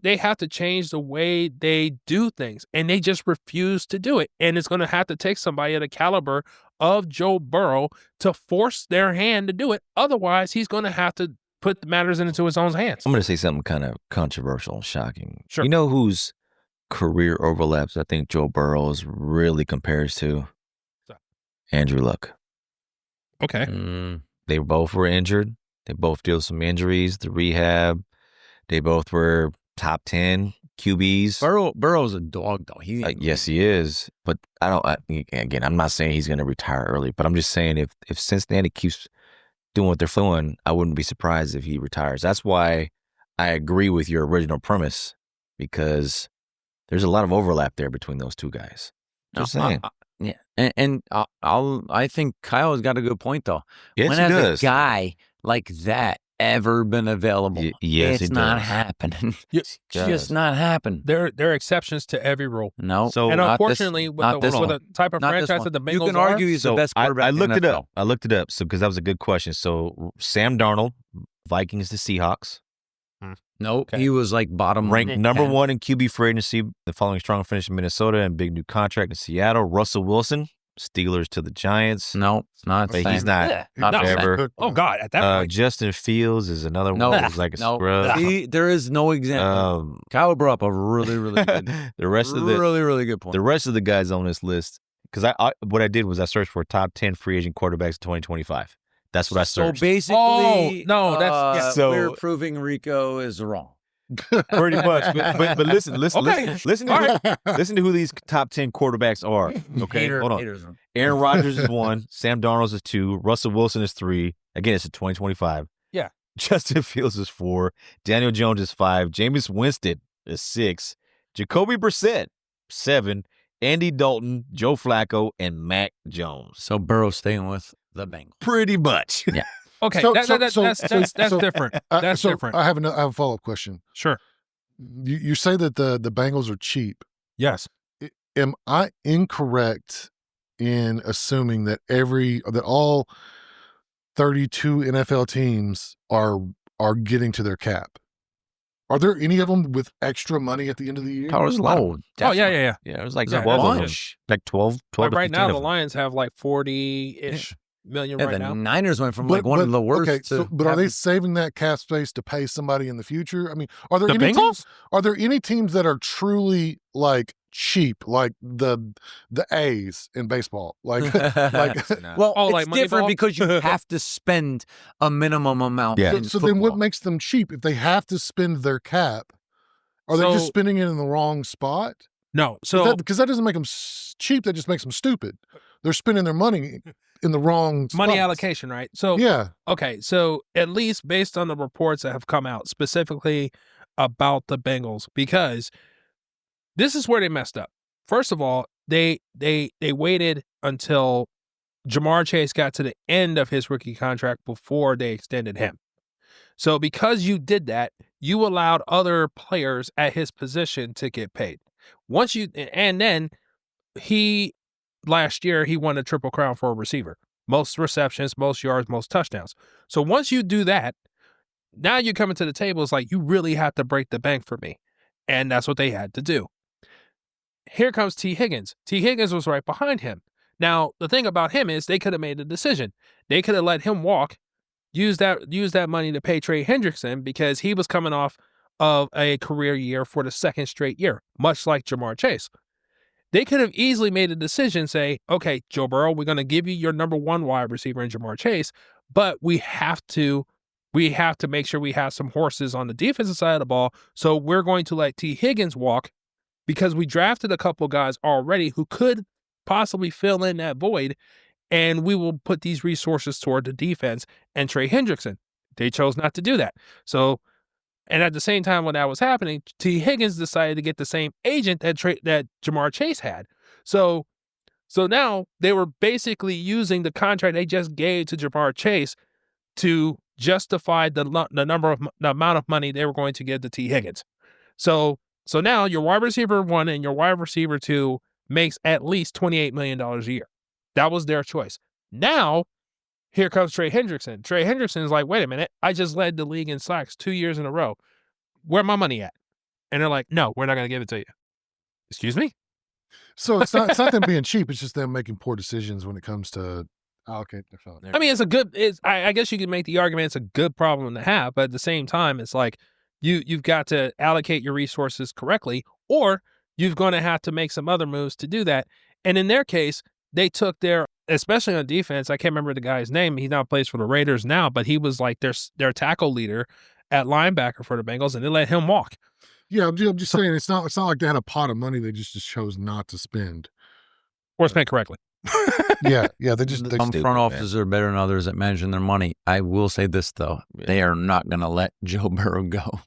change the way they do things, and they just refuse to do it. And it's going to have to take somebody of the caliber of Joe Burrow to force their hand to do it. Otherwise, he's going to have to put the matters into his own hands. I'm going to say something kind of controversial and shocking. Sure. You know whose career overlaps I think Joe Burrow really compares to? Andrew Luck. Okay. They both were injured. They both dealt with some injuries, the rehab. They both were top 10 QBs. Burrow's a dog, though. Yes, he is. But again, I'm not saying he's going to retire early, but I'm just saying if Cincinnati keeps doing what they're doing, I wouldn't be surprised if he retires. That's why I agree with your original premise, because there's a lot of overlap there between those two guys. Just saying. Yeah, and I think Kyle's got a good point, though. Yes, when he has does. a guy like that ever been available? Yes, it's it not does. happening. Yes. It's just not happening. There are exceptions to every rule. No. So And not unfortunately, this- with not this one. the type of Not this franchise one. that the Bengals You can argue are, he's the best quarterback I in looked the it NFL. up. I looked it up. So because that was a good question. So Sam Darnold, Vikings to Seahawks, Nope. Okay. He was like bottom ranked number 10. 1 in QB free agency, the following strong finish in Minnesota and big new contract in Seattle. Russell Wilson, Steelers to the Giants. No, it's not the But same. he's not Not the same. forever. oh God, at that point, Justin Fields is another No. one. Who's like a scrub. See, there is no example. Kyle brought up a really, really good, the rest of the really good point. the rest of the guys on this list, because I what I did was I searched for top 10 free agent quarterbacks in 2025. That's what I So searched. basically, Oh, no, that's- yeah. So- we're proving Rico is wrong. Pretty much. But listen, Okay. listen to who these top 10 quarterbacks are. Okay, hold on. Haters. Aaron Rodgers is 1. Sam Darnold is 2. Russell Wilson is 3. Again, it's a 2025. Yeah. Justin Fields is 4. Daniel Jones is 5. Jameis Winston is 6. Jacoby Brissett, 7. Andy Dalton, Joe Flacco, and Mac Jones. So Burrow staying with the Bengals. Pretty much. Yeah. okay, So- that's so- different. That's different. I have a follow-up question. Sure. You say that the Bengals are cheap. Yes. Am I incorrect in assuming that all 32 NFL teams are getting to their cap? Are there any of them with extra money at the end of the year? There was a lot. Oh, yeah. Yeah, it was like Yeah, 12 of them. bunch. Like 12 Like to right 15 now, of the them. Lions have like 40-ish million Yeah, right the now. Niners went from like one of the worst Okay, to. but are they saving that cap space to pay somebody in the future? I mean, are there The any Bengals? teams? Are there any teams that are truly like cheap, like the A's in baseball? Like, Well, Oh, it's like different Moneyball? because you have to spend a minimum amount. Yeah. in so then what football. makes them cheap if they have to spend their cap? Are they just So- spending it in the wrong spot? No, so Because that doesn't make them cheap. That just makes them stupid. They're spending their money in the wrong money spots. allocation, right? So Yeah. okay, so at least based on the reports that have come out specifically about the Bengals, because this is where they messed up. First of all, they waited until Jamar Chase got to the end of his rookie contract before they extended him. So because you did that, you allowed other players at his position to get paid. And then last year he won a triple crown for a receiver. Most receptions, most yards, most touchdowns. So once you do that, now you're coming to the table, it's like, you really have to break the bank for me. And that's what they had to do. Here comes T. Higgins. T. Higgins was right behind him. Now, the thing about him is they could have made a decision. They could have let him walk, use that money to pay Trey Hendrickson because he was coming off of a career year for the second straight year, much like Jamar Chase. They could have easily made a decision, say, okay, Joe Burrow, we're going to give you your number one wide receiver in Jamar Chase, but we have to make sure we have some horses on the defensive side of the ball. So we're going to let T. Higgins walk because we drafted a couple guys already who could possibly fill in that void, and we will put these resources toward the defense and Trey Hendrickson. They chose not to do that. So, and at the same time when that was happening, T. Higgins decided to get the same agent that Jamar Chase had. So now they were basically using the contract they just gave to Jamar Chase to justify the amount of money they were going to give to T. Higgins. So now your wide receiver 1 and your wide receiver 2 makes at least $28 million a year. That was their choice. Now, here comes Trey Hendrickson. Trey Hendrickson is like, wait a minute, I just led the league in sacks 2 years in a row. Where my money at? And they're like, no, we're not going to give it to you. Excuse me? So it's not them being cheap. It's just them making poor decisions when it comes to allocate their funds. I mean, I guess you could make the argument it's a good problem to have, but at the same time, it's like you've got to allocate your resources correctly, or you're going to have to make some other moves to do that. And in their case, they took especially on defense, I can't remember the guy's name. He now plays for the Raiders now, but he was like their tackle leader at linebacker for the Bengals, and they let him walk. Yeah, I'm just saying it's not like they had a pot of money they just chose not to spend or spend correctly. yeah, they just Some front offices are better than others at managing their money. I will say this though: they are not going to let Joe Burrow go.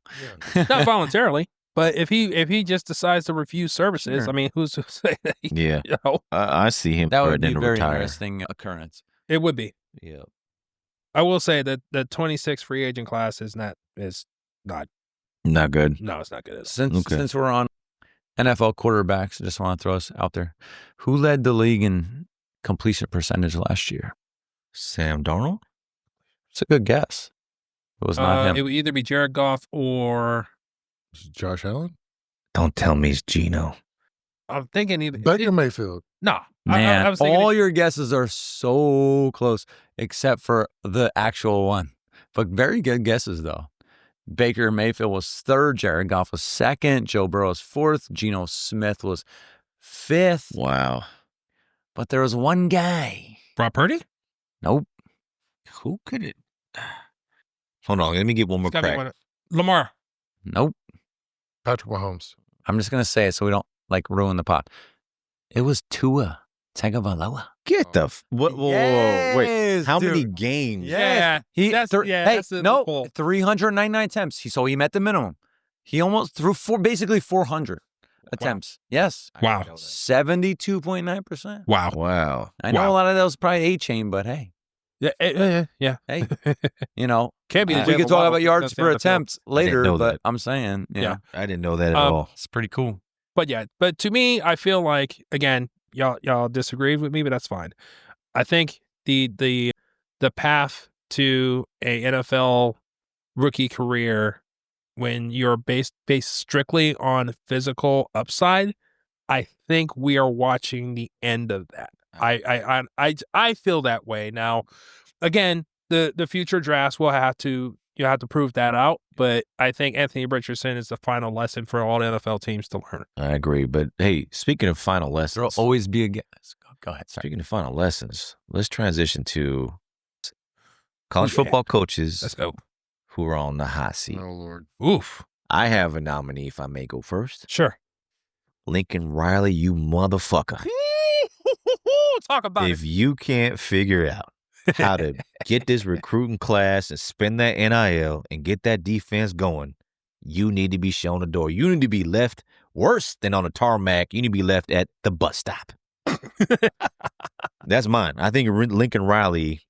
Yeah. Not voluntarily, but if he just decides to refuse services, Sure. I mean, who's to say that? Yeah. You know, I see him That would be a threatening to very retire. interesting occurrence. it would be. Yeah. I will say that the 26 free agent class is not. Not good. No, it's not good. Since we're on NFL quarterbacks, I just want to throw us out there. Who led the league in completion percentage last year? Sam Darnold? It's a good guess. It was not him. It would either be Jared Goff or Josh Allen, Don't tell me it's Geno. I'm thinking either Baker Mayfield. No, Man, I was thinking all your guesses are so close, except for the actual one. But very good guesses, though. Baker Mayfield was third. Jared Goff was second. Joe Burrow was fourth. Geno Smith was fifth. Wow. But there was one guy. Brock Purdy. Nope. Who could it? Hold on. Let me get one more It's gotta be crack. one Lamar. Nope. Patrick Mahomes. I'm just going to say it so we don't ruin the pot. It was Tua Tagovailoa. Get the what? Whoa, wait. Yes, How many dude. games? Yeah, that's the no, loophole. 399 attempts. So he met the minimum. He almost threw basically 400 attempts. Yes. Wow. 72.9%. Wow. Wow. I know Wow. a lot of those probably A-chain, but hey, Yeah. hey, you know, Can't be. The we could Jalen talk Waddle about that's yards down per the field. attempt later, know but that. I'm saying, Yeah. I didn't know that at Um, all. it's pretty cool. But yeah, but to me, I feel like, again, y'all disagreed with me, but that's fine. I think the path to a NFL rookie career when you're based strictly on physical upside, I think we are watching the end of that. I feel that way. Now, again, the future drafts will have to prove that out, but I think Anthony Richardson is the final lesson for all the NFL teams to learn. I agree. But hey, speaking of final lessons, There'll always be a guess. Go ahead. Sorry. Speaking of final lessons, let's transition to college football coaches Let's go. who are on the hot seat. Oh, Lord. Oof. I have a nominee, if I may go first. Sure. Lincoln Riley, you motherfucker. Talk about If you can't figure out how to get this recruiting class and spend that NIL and get that defense going, you need to be shown the door. You need to be left worse than on a tarmac. You need to be left at the bus stop. That's mine. I think Lincoln Riley,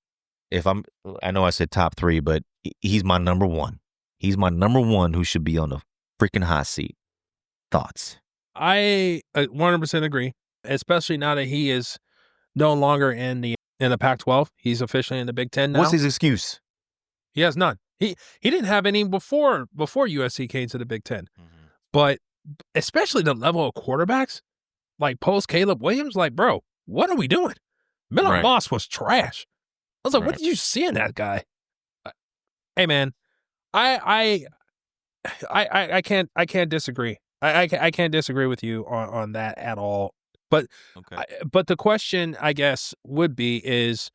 I know I said top 3, but he's my number 1. He's my number 1 who should be on the freaking hot seat. Thoughts? I 100% agree, especially now that he is no longer in the Pac-12. He's officially in the Big Ten now. What's his excuse? He has none. He didn't have any before USC came to the Big Ten. Mm-hmm. But especially the level of quarterbacks, like post Caleb Williams, like, bro, what are we doing? Miller Moss was trash. I was like, what did you see in that guy? Hey man, I can't disagree. I can't disagree with you on that at all. But but the question, I guess, would be is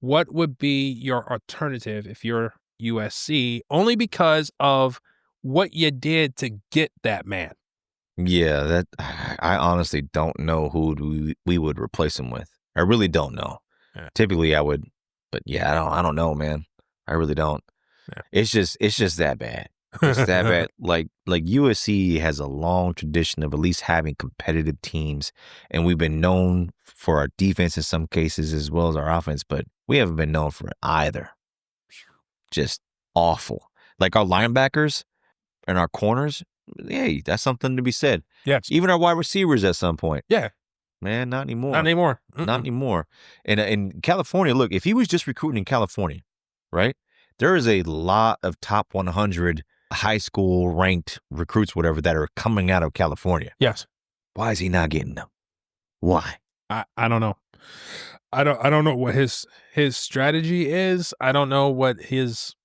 what would be your alternative if you're USC, only because of what you did to get that man? Yeah, I honestly don't know who we would replace him with. I really don't know. Yeah. Typically I would, but yeah, I don't know, man. I really don't. Yeah. It's just that bad. It's that bad. Like USC has a long tradition of at least having competitive teams, and we've been known for our defense in some cases as well as our offense, but we haven't been known for either. Just awful. Like our linebackers and our corners, hey, that's something to be said. Yeah. Even our wide receivers at some point. Yeah. Man, not anymore. Not anymore. Not anymore. And in California, look, if he was just recruiting in California, right, there is a lot of top 100 high school ranked recruits, whatever, that are coming out of California. Yes. Why is he not getting them? Why? I don't know. I don't know what his strategy is. I don't know what his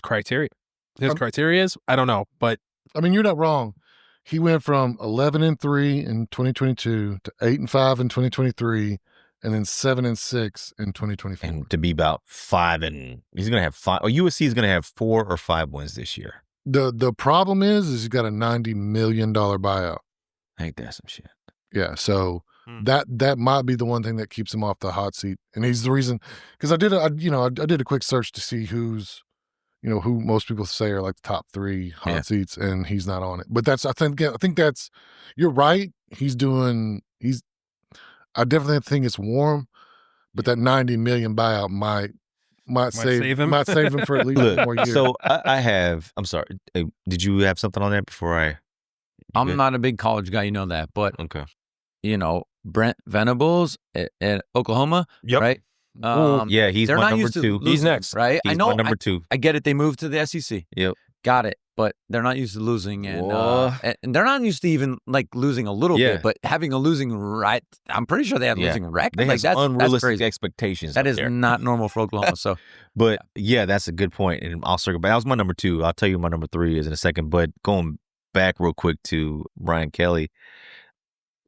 criteria is. I don't know, but I mean, you're not wrong. He went from 11-3 in 2022 to 8-5 in 2023, and then 7-6 in 2024. And to be about 5, and he's going to have 5. Or USC is going to have 4 or 5 wins this year. The problem is he's got a $90 million buyout. Ain't that some shit? Yeah, so that might be the one thing that keeps him off the hot seat, and he's the reason. Because I did a quick search to see who most people say are like the top 3 hot seats, and he's not on it. But I think that's, you're right. I definitely think it's warm, but that $90 million buyout might save him for at least 1 more year. So I'm sorry. Did you have something on that before I'm not a big college guy, you know that, but okay. Brent Venables at Oklahoma, yep. right? Yeah, he's my number 2. He's next, right? He's my number 2. I get it. They moved to the SEC. Yep, got it. But they're not used to losing, and they're not used to even like losing a little bit. But having a losing I'm pretty sure they have losing record. They have that's unrealistic expectations. That is not normal for Oklahoma. So, but yeah, that's a good point, and I'll circle back. That was my number 2. I'll tell you my number 3 is in a second. But going back real quick to Brian Kelly,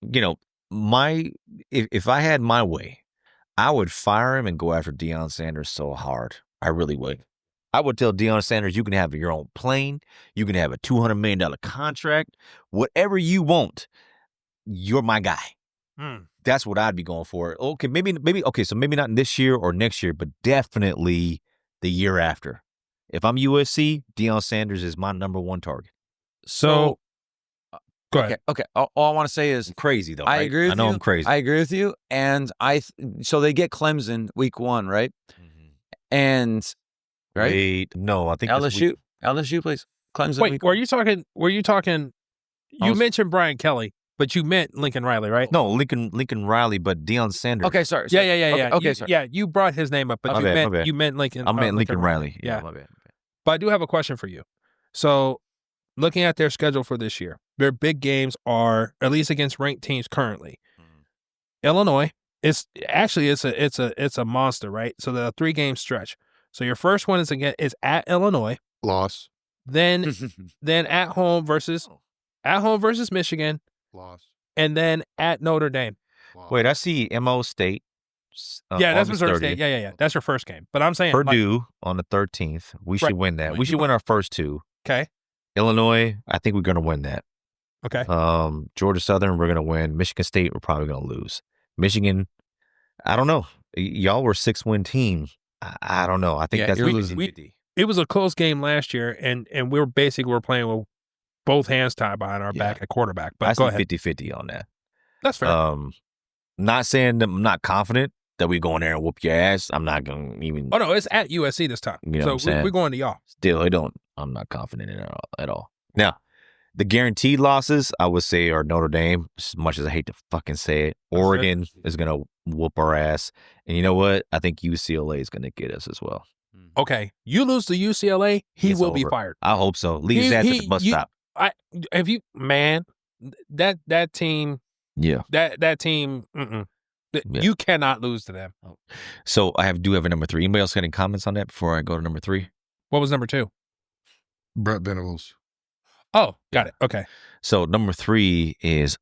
if I had my way, I would fire him and go after Deion Sanders so hard. I really would. I would tell Deion Sanders, you can have your own plane. You can have a $200 million contract. Whatever you want, you're my guy. That's what I'd be going for. Okay, so maybe not this year or next year, but definitely the year after. If I'm USC, Deion Sanders is my number 1 target. So go ahead. Okay. All I want to say is I'm crazy though. I agree with you. I know I'm crazy. I agree with you. And so they get Clemson week 1, right? Mm-hmm. And right? Wait, no, I think LSU, please. Clemson. Wait, were you talking? You mentioned Brian Kelly. But you meant Lincoln Riley, right? No, Lincoln Riley, but Deion Sanders. Okay, sorry. Yeah. Okay, You, sorry. yeah, you brought his name up, but you meant Lincoln. I meant Lincoln Riley. Yeah, my bad. But I do have a question for you. So, looking at their schedule for this year, their big games are at least against ranked teams currently. Illinois is actually it's a monster, right? So the 3-game stretch. So your first one is at Illinois, Loss. then at home versus Michigan, Loss. and then at Notre Dame. Loss. Wait, I see Mo State. Yeah, that's August Missouri 30th. State. Yeah. That's your first game. But I'm saying Purdue on the 13th. We should win that. We should win our first 2. Okay. Illinois, I think we're going to win that. Okay. Georgia Southern, we're going to win. Michigan State, we're probably going to lose. Michigan, I don't know. Y'all were 6-win team. I don't know. I think that's you're losing. It was a close game last year, and we're playing with both hands tied behind our back at quarterback. But I go see ahead. 50-50 on that. That's fair. Not saying that I'm not confident that we go in there and whoop your ass. I'm not going to even. Oh no, it's at USC this time. You know what I'm saying? We're going to y'all. Still, I'm not confident in it at all. Now, the guaranteed losses, I would say, are Notre Dame, as much as I hate to fucking say it. Oregon is going to whoop our ass. And you know what? I think UCLA is going to get us as well. Okay. You lose to UCLA, he It's will be over. fired. I hope so. Leave his ass at the bus stop. That team. Yeah. That team. You cannot lose to them. So I do have a number 3. Anybody else got any comments on that before I go to number 3? What was number 2? Brett Venables. Oh, got it. Okay. So number 3 is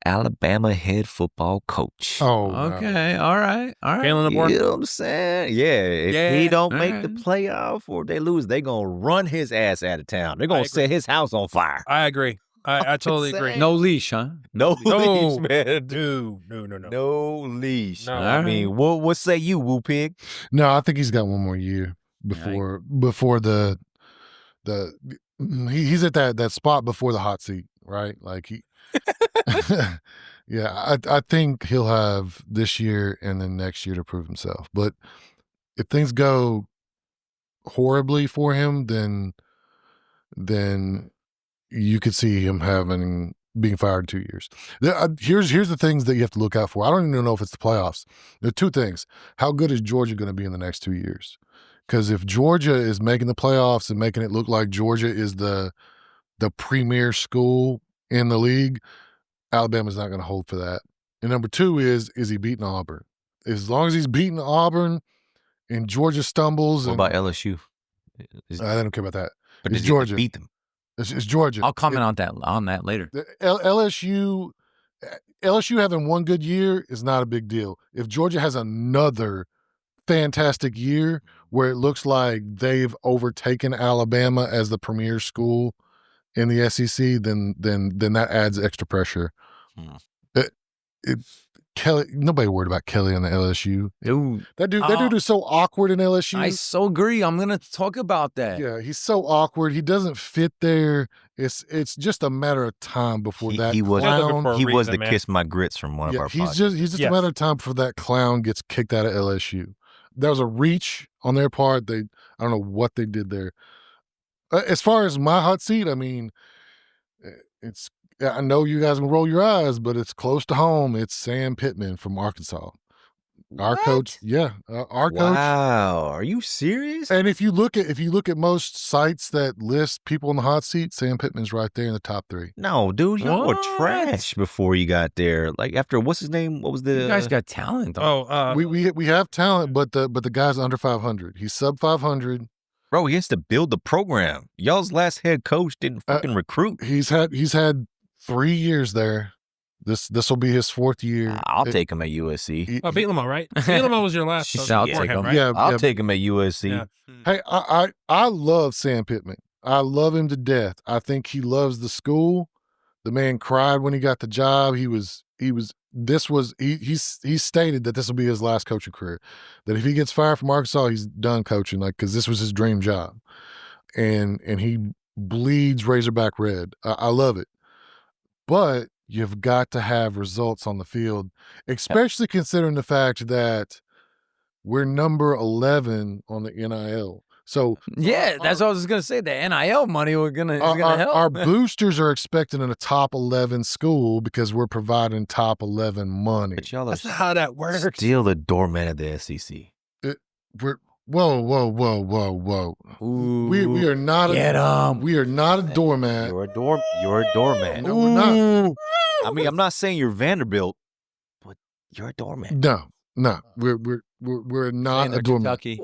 Alabama head football coach. Oh, okay. All right. Kalen DeBoer. You know what I'm saying? Yeah. If he don't make the playoff or they lose, they going to run his ass out of town. They're going to set his house on fire. I agree. I totally agree. No leash, huh? No leash, man. No. No leash. No. I mean, what say you, Woo Pig? No, I think he's got one more year before the he's at that spot before the hot seat, right? Like he yeah, I think he'll have this year and then next year to prove himself. But if things go horribly for him, then you could see him being fired in 2 years. Here's the things that you have to look out for. I don't even know if it's the playoffs. There are 2 things. How good is Georgia going to be in the next 2 years? Because if Georgia is making the playoffs and making it look like Georgia is the premier school in the league, Alabama's not going to hold for that. And number 2 is he beating Auburn? As long as he's beating Auburn and Georgia stumbles. What about LSU? I don't care about that. But It's did Georgia. you beat them? It's Georgia. I'll comment on that later. LSU having one good year is not a big deal. If Georgia has another fantastic year where it looks like they've overtaken Alabama as the premier school in the SEC, then that adds extra pressure. Kelly, nobody worried about Kelly on the LSU. Dude, That dude is so awkward in LSU. I so agree. I'm gonna talk about that. Yeah, he's so awkward. He doesn't fit there. It's just a matter of time before that he was clown. he was reason, the man. kiss my grits from one of our podcasts. He's just a matter of time before that clown gets kicked out of LSU. That was a reach on their part. I don't know what they did there. As far as my hot seat, I mean, I know you guys can roll your eyes, but it's close to home. It's Sam Pittman from Arkansas. Our coach, our coach. Wow, are you serious? And if you look at most sites that list people in the hot seat, Sam Pittman's right there in the top 3. No, dude, y'all were What? trash before you got there. Like after what's his name? What was the? You guys got talent. Though. We have talent, but the guy's under 500. He's sub 500. Bro, he has to build the program. Y'all's last head coach didn't fucking recruit. He's had 3 years there. This will be his 4th year. I'll take him at USC. Bielema, right? Bielema was your last. I'll before take him, him. right? Yeah, I'll take him at USC. Yeah. Hey, I love Sam Pittman. I love him to death. I think he loves the school. The man cried when he got the job. He stated that this will be his last coaching career. That if he gets fired from Arkansas, he's done coaching, because this was his dream job. And he bleeds Razorback red. I love it. But you've got to have results on the field, especially considering the fact that we're number 11 on the NIL. So Yeah, that's what I was going to say. The NIL money is going to help. Our boosters are expecting in a top 11 school because we're providing top 11 money. But y'all are That's not how that works. still the doorman of the SEC. Whoa. Ooh, We are not get 'em. we are not a doormat. You're a doorman. No, we're not. I mean, I'm not saying you're Vanderbilt, but you're a doorman. No. We're not Saying they're a doormat. Kentucky.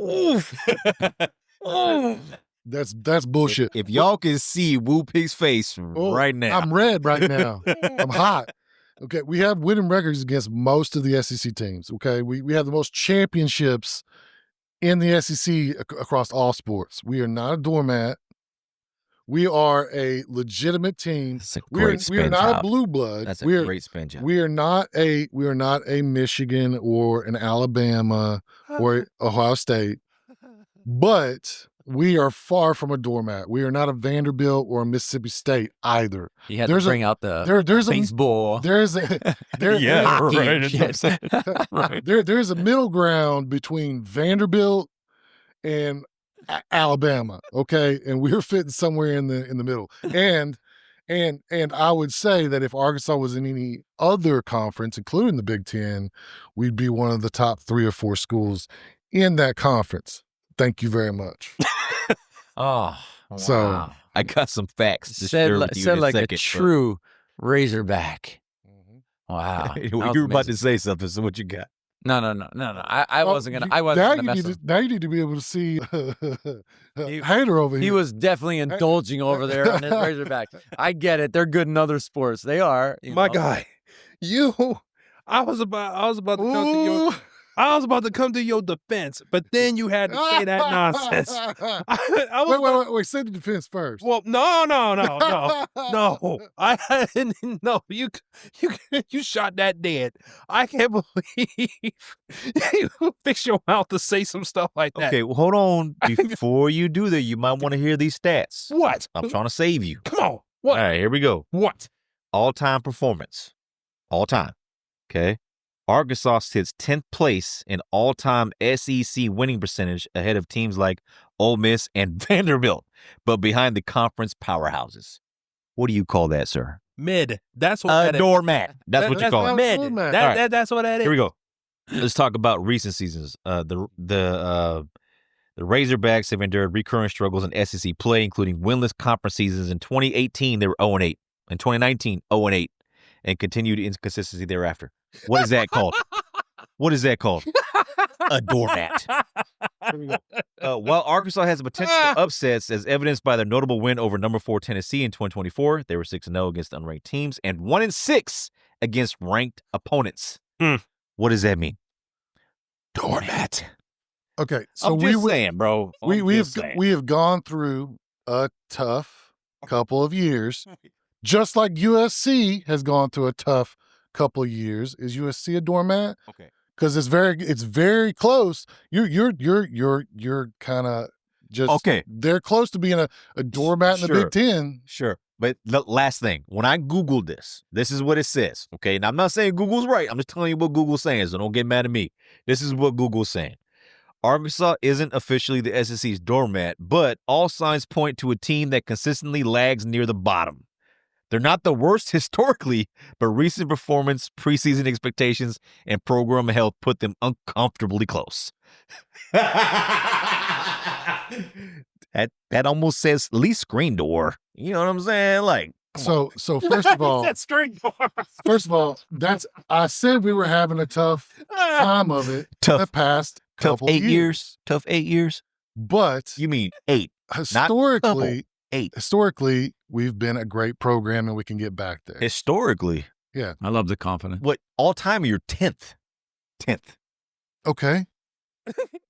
That's bullshit. If y'all can see Woo Pig's face right now. I'm red right now. I'm hot. Okay, we have winning records against most of the SEC teams. Okay, we have the most championships in the SEC across all sports. We are not a doormat. We are a legitimate team. That's a We are great not job. a blue blood. That's a great spin job. We are not a Michigan or an Alabama or Ohio State, but we are far from a doormat. We are not a Vanderbilt or a Mississippi State either. You had to bring out the there's baseball. There's Hockey and shit. Right. there's a middle ground between Vanderbilt and Alabama, okay, and we're fitting somewhere in the middle. And I would say that if Arkansas was in any other conference, including the Big Ten, we'd be one of the top 3 or 4 schools in that conference. Thank you very much. Oh, So, wow. I got some facts to said share like, with you said in a like second. a true Razorback. Wow. You That was were about amazing. to say something, so what you got? No. I wasn't gonna. I wasn't gonna mess with. Now you need to be able to see He- Hater over here. He was definitely indulging over there on his Razorback. I get it. They're good in other sports. They are. You My know. guy, I was about to come to your. Ooh. I was about to come to your defense, but then you had to say that nonsense. I was Wait. Say the defense first. Well, no. I didn't know you shot that dead. I can't believe you fix your mouth to say some stuff like that. Okay, well, hold on. Before you do that, you might want to hear these stats. What? I'm trying to save you. Come on. What? All right, here we go. What? All-time performance. All time. Okay. Arkansas sits 10th place in all-time SEC winning percentage ahead of teams like Ole Miss and Vanderbilt, but behind the conference powerhouses. What do you call that, sir? Mid. That's what A that is. doormat. That's what you call it. Mid. Doormat. That's what that is. Here we go. Let's talk about recent seasons. The Razorbacks have endured recurring struggles in SEC play, including winless conference seasons. In 2018, they were 0-8. In 2019, 0-8, and continued inconsistency thereafter. What is that called? What is that called? A doormat. Here we go. While Arkansas has the potential for upsets, as evidenced by their notable win over number 4 Tennessee in 2024, they were 6-0 against unranked teams and 1-6 against ranked opponents. What does that mean? Doormat. Okay, so I'm just saying, bro. we have gone through a tough couple of years, just like USC has gone through a tough couple of years. Is USC a doormat? Okay. Because it's very close. You're kind of just Okay. They're close to being a doormat in the Big Ten. Sure. But the last thing, when I Googled this is what it says. Okay. Now, I'm not saying Google's right. I'm just telling you what Google's saying, so don't get mad at me. This is what Google's saying. Arkansas isn't officially the SEC's doormat, but all signs point to a team that consistently lags near the bottom. They're not the worst historically, but recent performance, preseason expectations, and program health put them uncomfortably close. That almost says at least screen door. You know what I'm saying? Like, So first of all, That screen door. first of all, I said we were having a tough time of it in the past tough couple 8 years. years. Tough 8 years. But You mean 8? historically, 8. historically, we've been a great program and we can get back there. Historically, I love the confidence. what all time you're 10th. 10th. Okay.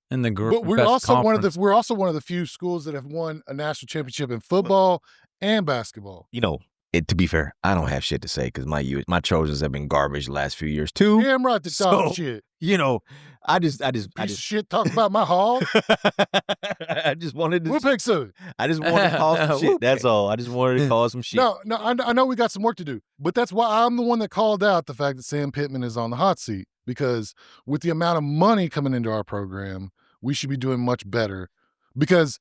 In the But we're best also conference. we're also one of the few schools that have won a national championship in football and basketball. You know, to be fair, I don't have shit to say because my Trojans have been garbage the last few years too. Damn right to talk shit. You know, I just Piece of shit talk about my hog. I just wanted to We'll pick soon. I just wanted to call some shit. That's all. I just wanted to call some shit. No, I know we got some work to do, but that's why I'm the one that called out the fact that Sam Pittman is on the hot seat, because with the amount of money coming into our program, we should be doing much better because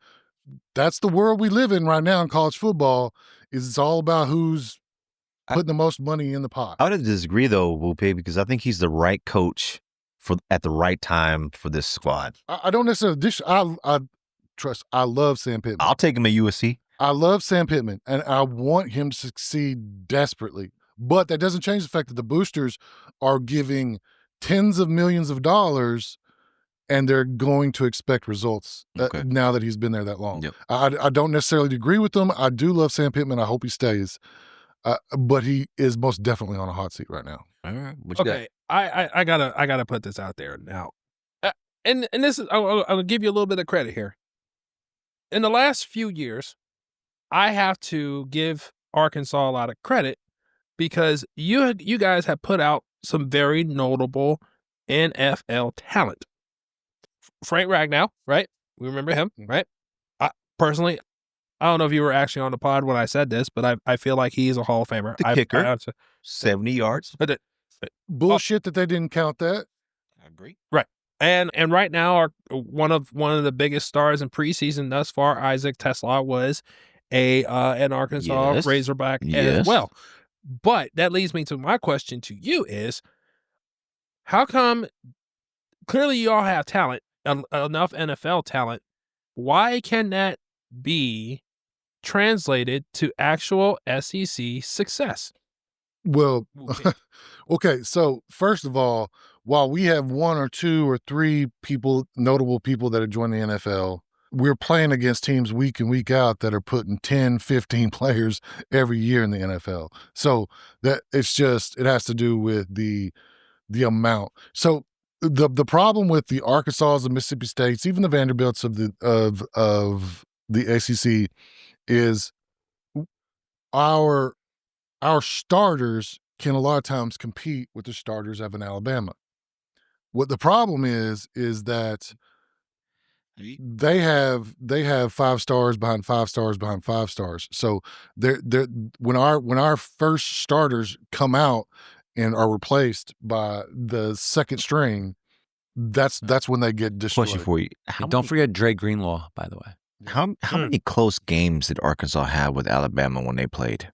that's the world we live in right now in college football. Is it's all about who's putting the most money in the pot. I would disagree though, Wupe, because I think he's the right coach at the right time for this squad. I don't necessarily I love Sam Pittman. I'll take him at USC. I love Sam Pittman, and I want him to succeed desperately. But that doesn't change the fact that the boosters are giving tens of millions of dollars, and they're going to expect results now that he's been there that long. Yep. I don't necessarily agree with them. I do love Sam Pittman. I hope he stays. But he is most definitely on a hot seat right now. All right. Okay, I gotta put this out there now, and this is I'll give you a little bit of credit here. In the last few years, I have to give Arkansas a lot of credit because you guys have put out some very notable NFL talent. Frank Ragnow, right? We remember him, right? Personally, I don't know if you were actually on the pod when I said this, but I feel like he's a Hall of Famer. The kicker, 70 yards. Bullshit that they didn't count that. I agree. Right. And right now, one of the biggest stars in preseason thus far, Isaac Tesla, was an Arkansas Razorback as well. But that leads me to my question to you is, how come clearly you all have talent, enough NFL talent, why can that be translated to actual SEC success? Well, okay. So first of all, while we have one or two or three notable people that have joined the NFL, we're playing against teams week in, week out that are putting 10, 15 players every year in the NFL. So that it has to do with the amount. So the problem with the Arkansas and Mississippi States, even the Vanderbilts of the ACC, is our starters can a lot of times compete with the starters of an Alabama. What the problem is that they have 5 stars behind 5 stars behind 5 stars. So they're when our first starters come out and are replaced by the second string, that's when they get destroyed. Question for you. Don't forget Dre Greenlaw, by the way. How many close games did Arkansas have with Alabama when they played?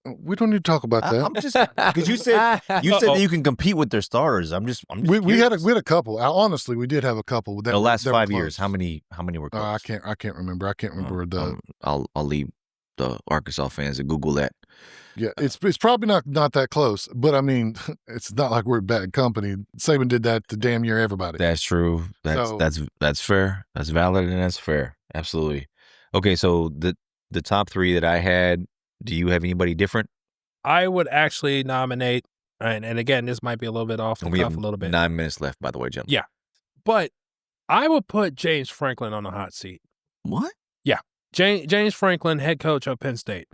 We don't need to talk about that. I'm just because you said that you can compete with their starters. I'm just we had a couple. Honestly, we did have a couple. The last 5 years, how many were close? I can't remember. I can't remember the. I'll leave the Arkansas fans to Google that. Yeah, it's probably not that close, but I mean, it's not like we're bad company. Saban did that to damn near everybody. That's true. That's fair. That's valid and that's fair. Absolutely. Okay, so the top 3 that I had. Do you have anybody different? I would actually nominate, and again, this might be a little bit off the cuff a little bit. 9 minutes left, by the way, gentlemen. Yeah, but I would put James Franklin on the hot seat. What? Yeah, James Franklin, head coach of Penn State,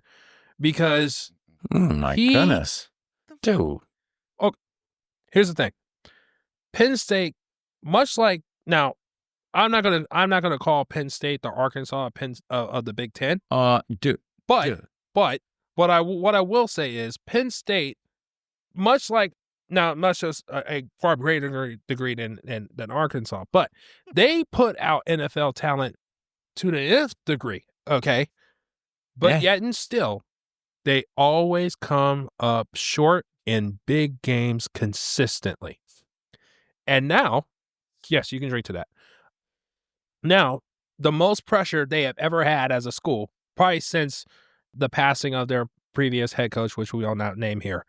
because my goodness, dude. Oh, here's the thing: Penn State, much like now, I'm not gonna call Penn State the Arkansas of the Big Ten. But what I will say is Penn State, much just a far greater degree than Arkansas, but they put out NFL talent to the nth degree, okay? But yet and still, they always come up short in big games consistently. And now, yes, you can drink to that. Now, the most pressure they have ever had as a school, probably since the passing of their previous head coach, which we will not name here.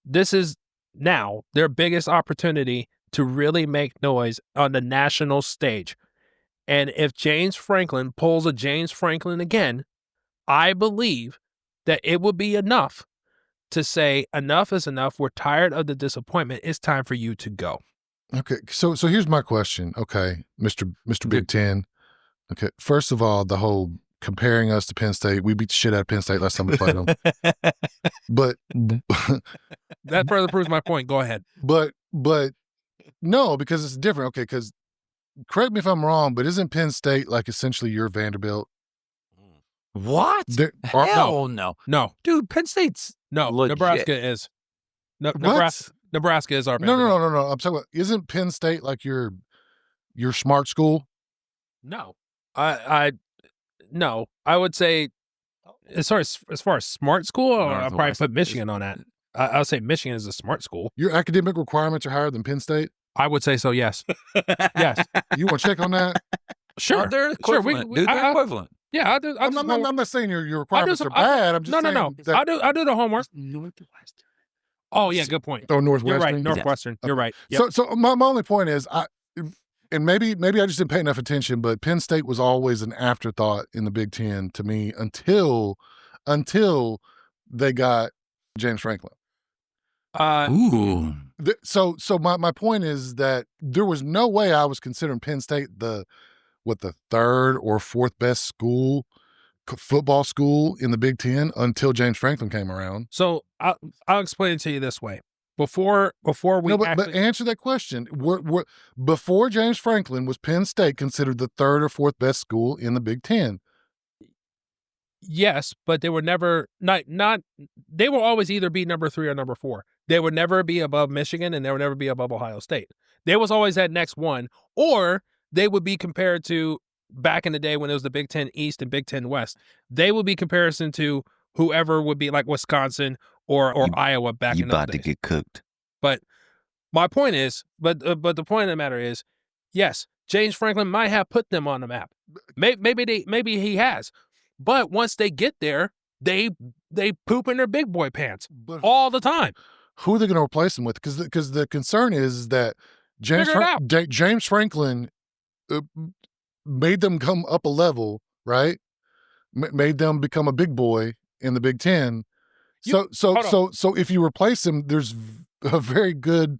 This is now their biggest opportunity to really make noise on the national stage. And if James Franklin pulls a James Franklin again, I believe that it would be enough to say enough is enough. We're tired of the disappointment. It's time for you to go. Okay. So here's my question. Okay. Mr. Big Ten. Okay. First of all, the whole comparing us to Penn State. We beat the shit out of Penn State last time we played them. But that further proves my point. Go ahead. But no, because it's different. Okay, because correct me if I'm wrong, but isn't Penn State like essentially your Vanderbilt? What? No. Dude, Penn State's legit. Nebraska is. Nebraska is our Vanderbilt. No. I'm talking about, isn't Penn State like your smart school? No. No, I would say as far as smart school, I'll probably put Michigan on that. I'll say Michigan is a smart school. Your academic requirements are higher than Penn State? I would say so, yes. Yes. You want to check on that? Sure. They're equivalent. Dude, they're equivalent. Yeah, I'll do. I'm not saying your requirements are I'll do- bad. I'm just saying No. that- I'll do the homework. Oh yeah, good point. Oh, Northwestern. You're right. Northwestern. You're right. Yep. So my only point is, and maybe I just didn't pay enough attention, but Penn State was always an afterthought in the Big Ten to me until they got James Franklin. Ooh. So my point is that there was no way I was considering Penn State the third or fourth best football school in the Big Ten until James Franklin came around. So I'll explain it to you this way. Before we but answer that question. Before James Franklin, was Penn State considered the third or fourth best school in the Big Ten? Yes, but they were never not. They will always either be number 3 or number 4. They would never be above Michigan, and they would never be above Ohio State. There was always that next one, or they would be compared to back in the day when it was the Big Ten East and Big Ten West. They would be comparison to whoever would be like Wisconsin or Iowa back in those days. You about to get cooked. But my point is, but the point of the matter is, yes, James Franklin might have put them on the map. Maybe he has. But once they get there, they poop in their big boy pants all the time. Who are they going to replace them with? Because the concern is that James Franklin made them come up a level, right? Made them become a big boy in the Big Ten. So if you replace him, there's a very good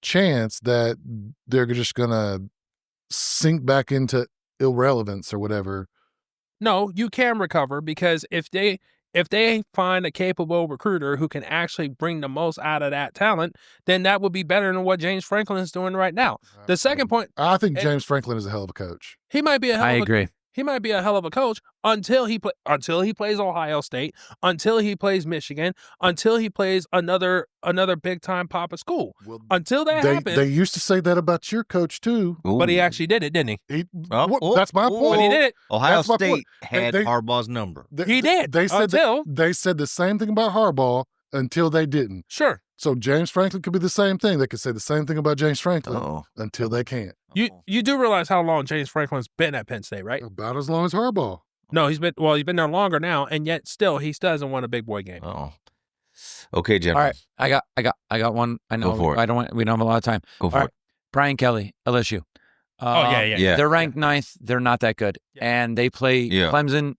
chance that they're just going to sink back into irrelevance or whatever. No, you can recover, because if they find a capable recruiter who can actually bring the most out of that talent, then that would be better than what James Franklin is doing right now. The second point, I think James Franklin is a hell of a coach. He might be a hell I of a agree. He might be a hell of a coach until he plays Ohio State, until he plays Michigan, until he plays another big time Papa school. Well, until that happens. They used to say that about your coach too. But he actually did it, didn't he? That's my point. But he did it. Ohio State had Harbaugh's number. He did. They said the same thing about Harbaugh until they didn't. Sure. So James Franklin could be the same thing. They could say the same thing about James Franklin until they can't. You do realize how long James Franklin's been at Penn State, right? About as long as Harbaugh. No, he's been there longer now, and yet still he still hasn't won a big boy game. Oh. Okay, Jim. All right, I got one. I know Go for it. We don't have a lot of time. Go for it. Brian Kelly, LSU. Yeah. They're ranked 9th. They're not that good. Yeah. And they play Clemson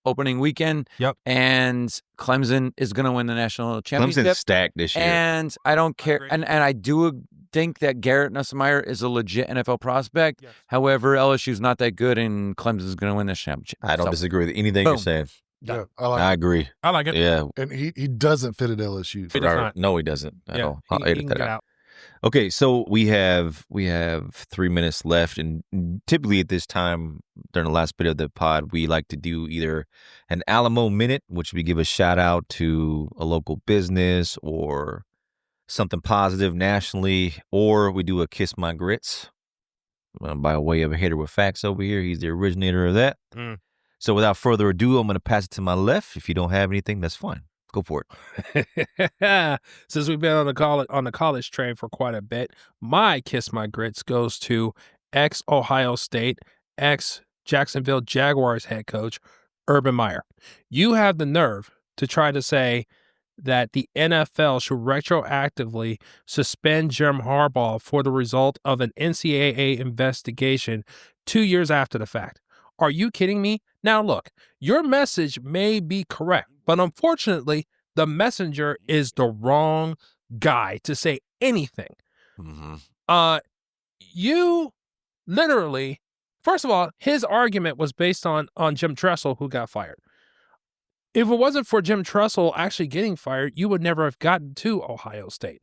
opening weekend. Yep. And Clemson is going to win the national championship. Clemson's stacked this year. And I don't care. And I do think that Garrett Nussmeier is a legit NFL prospect. Yes. However, LSU's not that good, and Clemson's going to win the championship. I don't disagree with anything you're saying. Yeah, I agree. I like it. Yeah. And he doesn't fit at LSU. He does not. No, he doesn't at all. I'll he edit can that get out. Okay, so we have 3 minutes left, and typically at this time during the last bit of the pod, we like to do either an Alamo Minute, which we give a shout out to a local business or something positive nationally, or we do a Kiss My Grits by way of a hater with facts over here. He's the originator of that. So without further ado, I'm going to pass it to my left. If you don't have anything, that's fine. Go for it. Since we've been on the college train for quite a bit, my Kiss My Grits goes to ex-Ohio State, ex-Jacksonville Jaguars head coach, Urban Meyer. You have the nerve to try to say that the NFL should retroactively suspend Jim Harbaugh for the result of an NCAA investigation 2 years after the fact. Are you kidding me? Now look, your message may be correct, but unfortunately, the messenger is the wrong guy to say anything. You literally, first of all, his argument was based on Jim Tressel, who got fired. If it wasn't for Jim Tressel actually getting fired, you would never have gotten to Ohio State.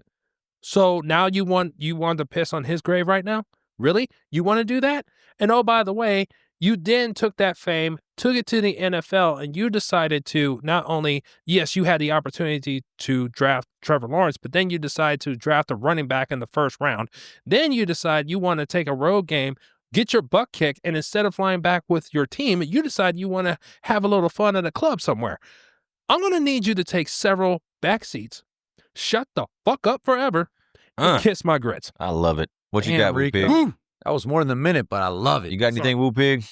So now you want to piss on his grave right now? Really? You want to do that? And oh, by the way, you then took that fame, took it to the NFL, and you decided to not only, yes, you had the opportunity to draft Trevor Lawrence, but then you decide to draft a running back in the first round. Then you decide you want to take a road game get your butt kicked, and instead of flying back with your team, you decide you want to have a little fun at a club somewhere. I'm going to need you to take several back seats, shut the fuck up forever, and kiss my grits. I love it. What you got, Woo Rico? Pig? Woo. That was more than a minute, but I love it. You got anything, Woo Pig?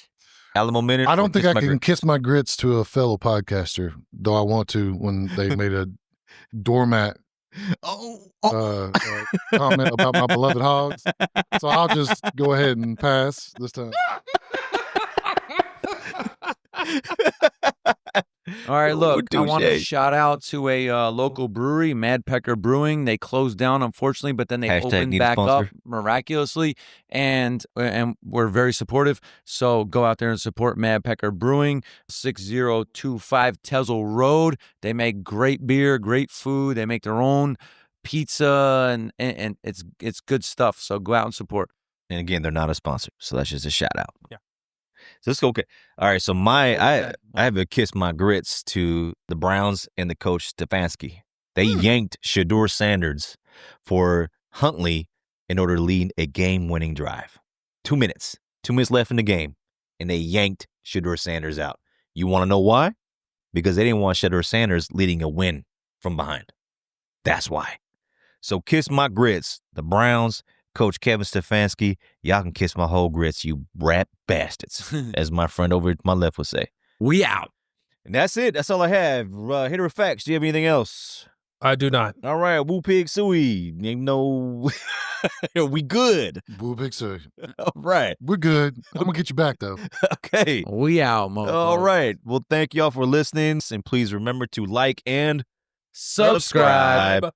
Alamo minute? I don't think I can kiss my grits to a fellow podcaster, though I want to when they made a doormat comment about my beloved hogs. So I'll just go ahead and pass this time. All right, look, I want to shout out to a local brewery, Mad Pecker Brewing. They closed down, unfortunately, but then they opened back up miraculously, and we're very supportive. So go out there and support Mad Pecker Brewing, 6025 Tezel Road. They make great beer, great food. They make their own pizza, and it's good stuff. So go out and support. And again, they're not a sponsor, so that's just a shout out. Yeah. So let's go. Okay. All right. So I have to kiss my grits to the Browns and the coach Stefanski. They yanked Shedeur Sanders for Huntley in order to lead a game-winning drive. 2 minutes. 2 minutes left in the game, and they yanked Shedeur Sanders out. You want to know why? Because they didn't want Shedeur Sanders leading a win from behind. That's why. So kiss my grits, the Browns, Coach Kevin Stefanski. Y'all can kiss my whole grits, you rat bastards, as my friend over to my left would say. We out. And that's it. That's all I have. Hitter of facts. Do you have anything else? I do not. All right. Woo Pig Suey. You know, we good. Woo Pig Suey. All right. We're good. I'm going to get you back, though. Okay. We out, motherfucker. All right. Well, thank y'all for listening. And please remember to like and subscribe.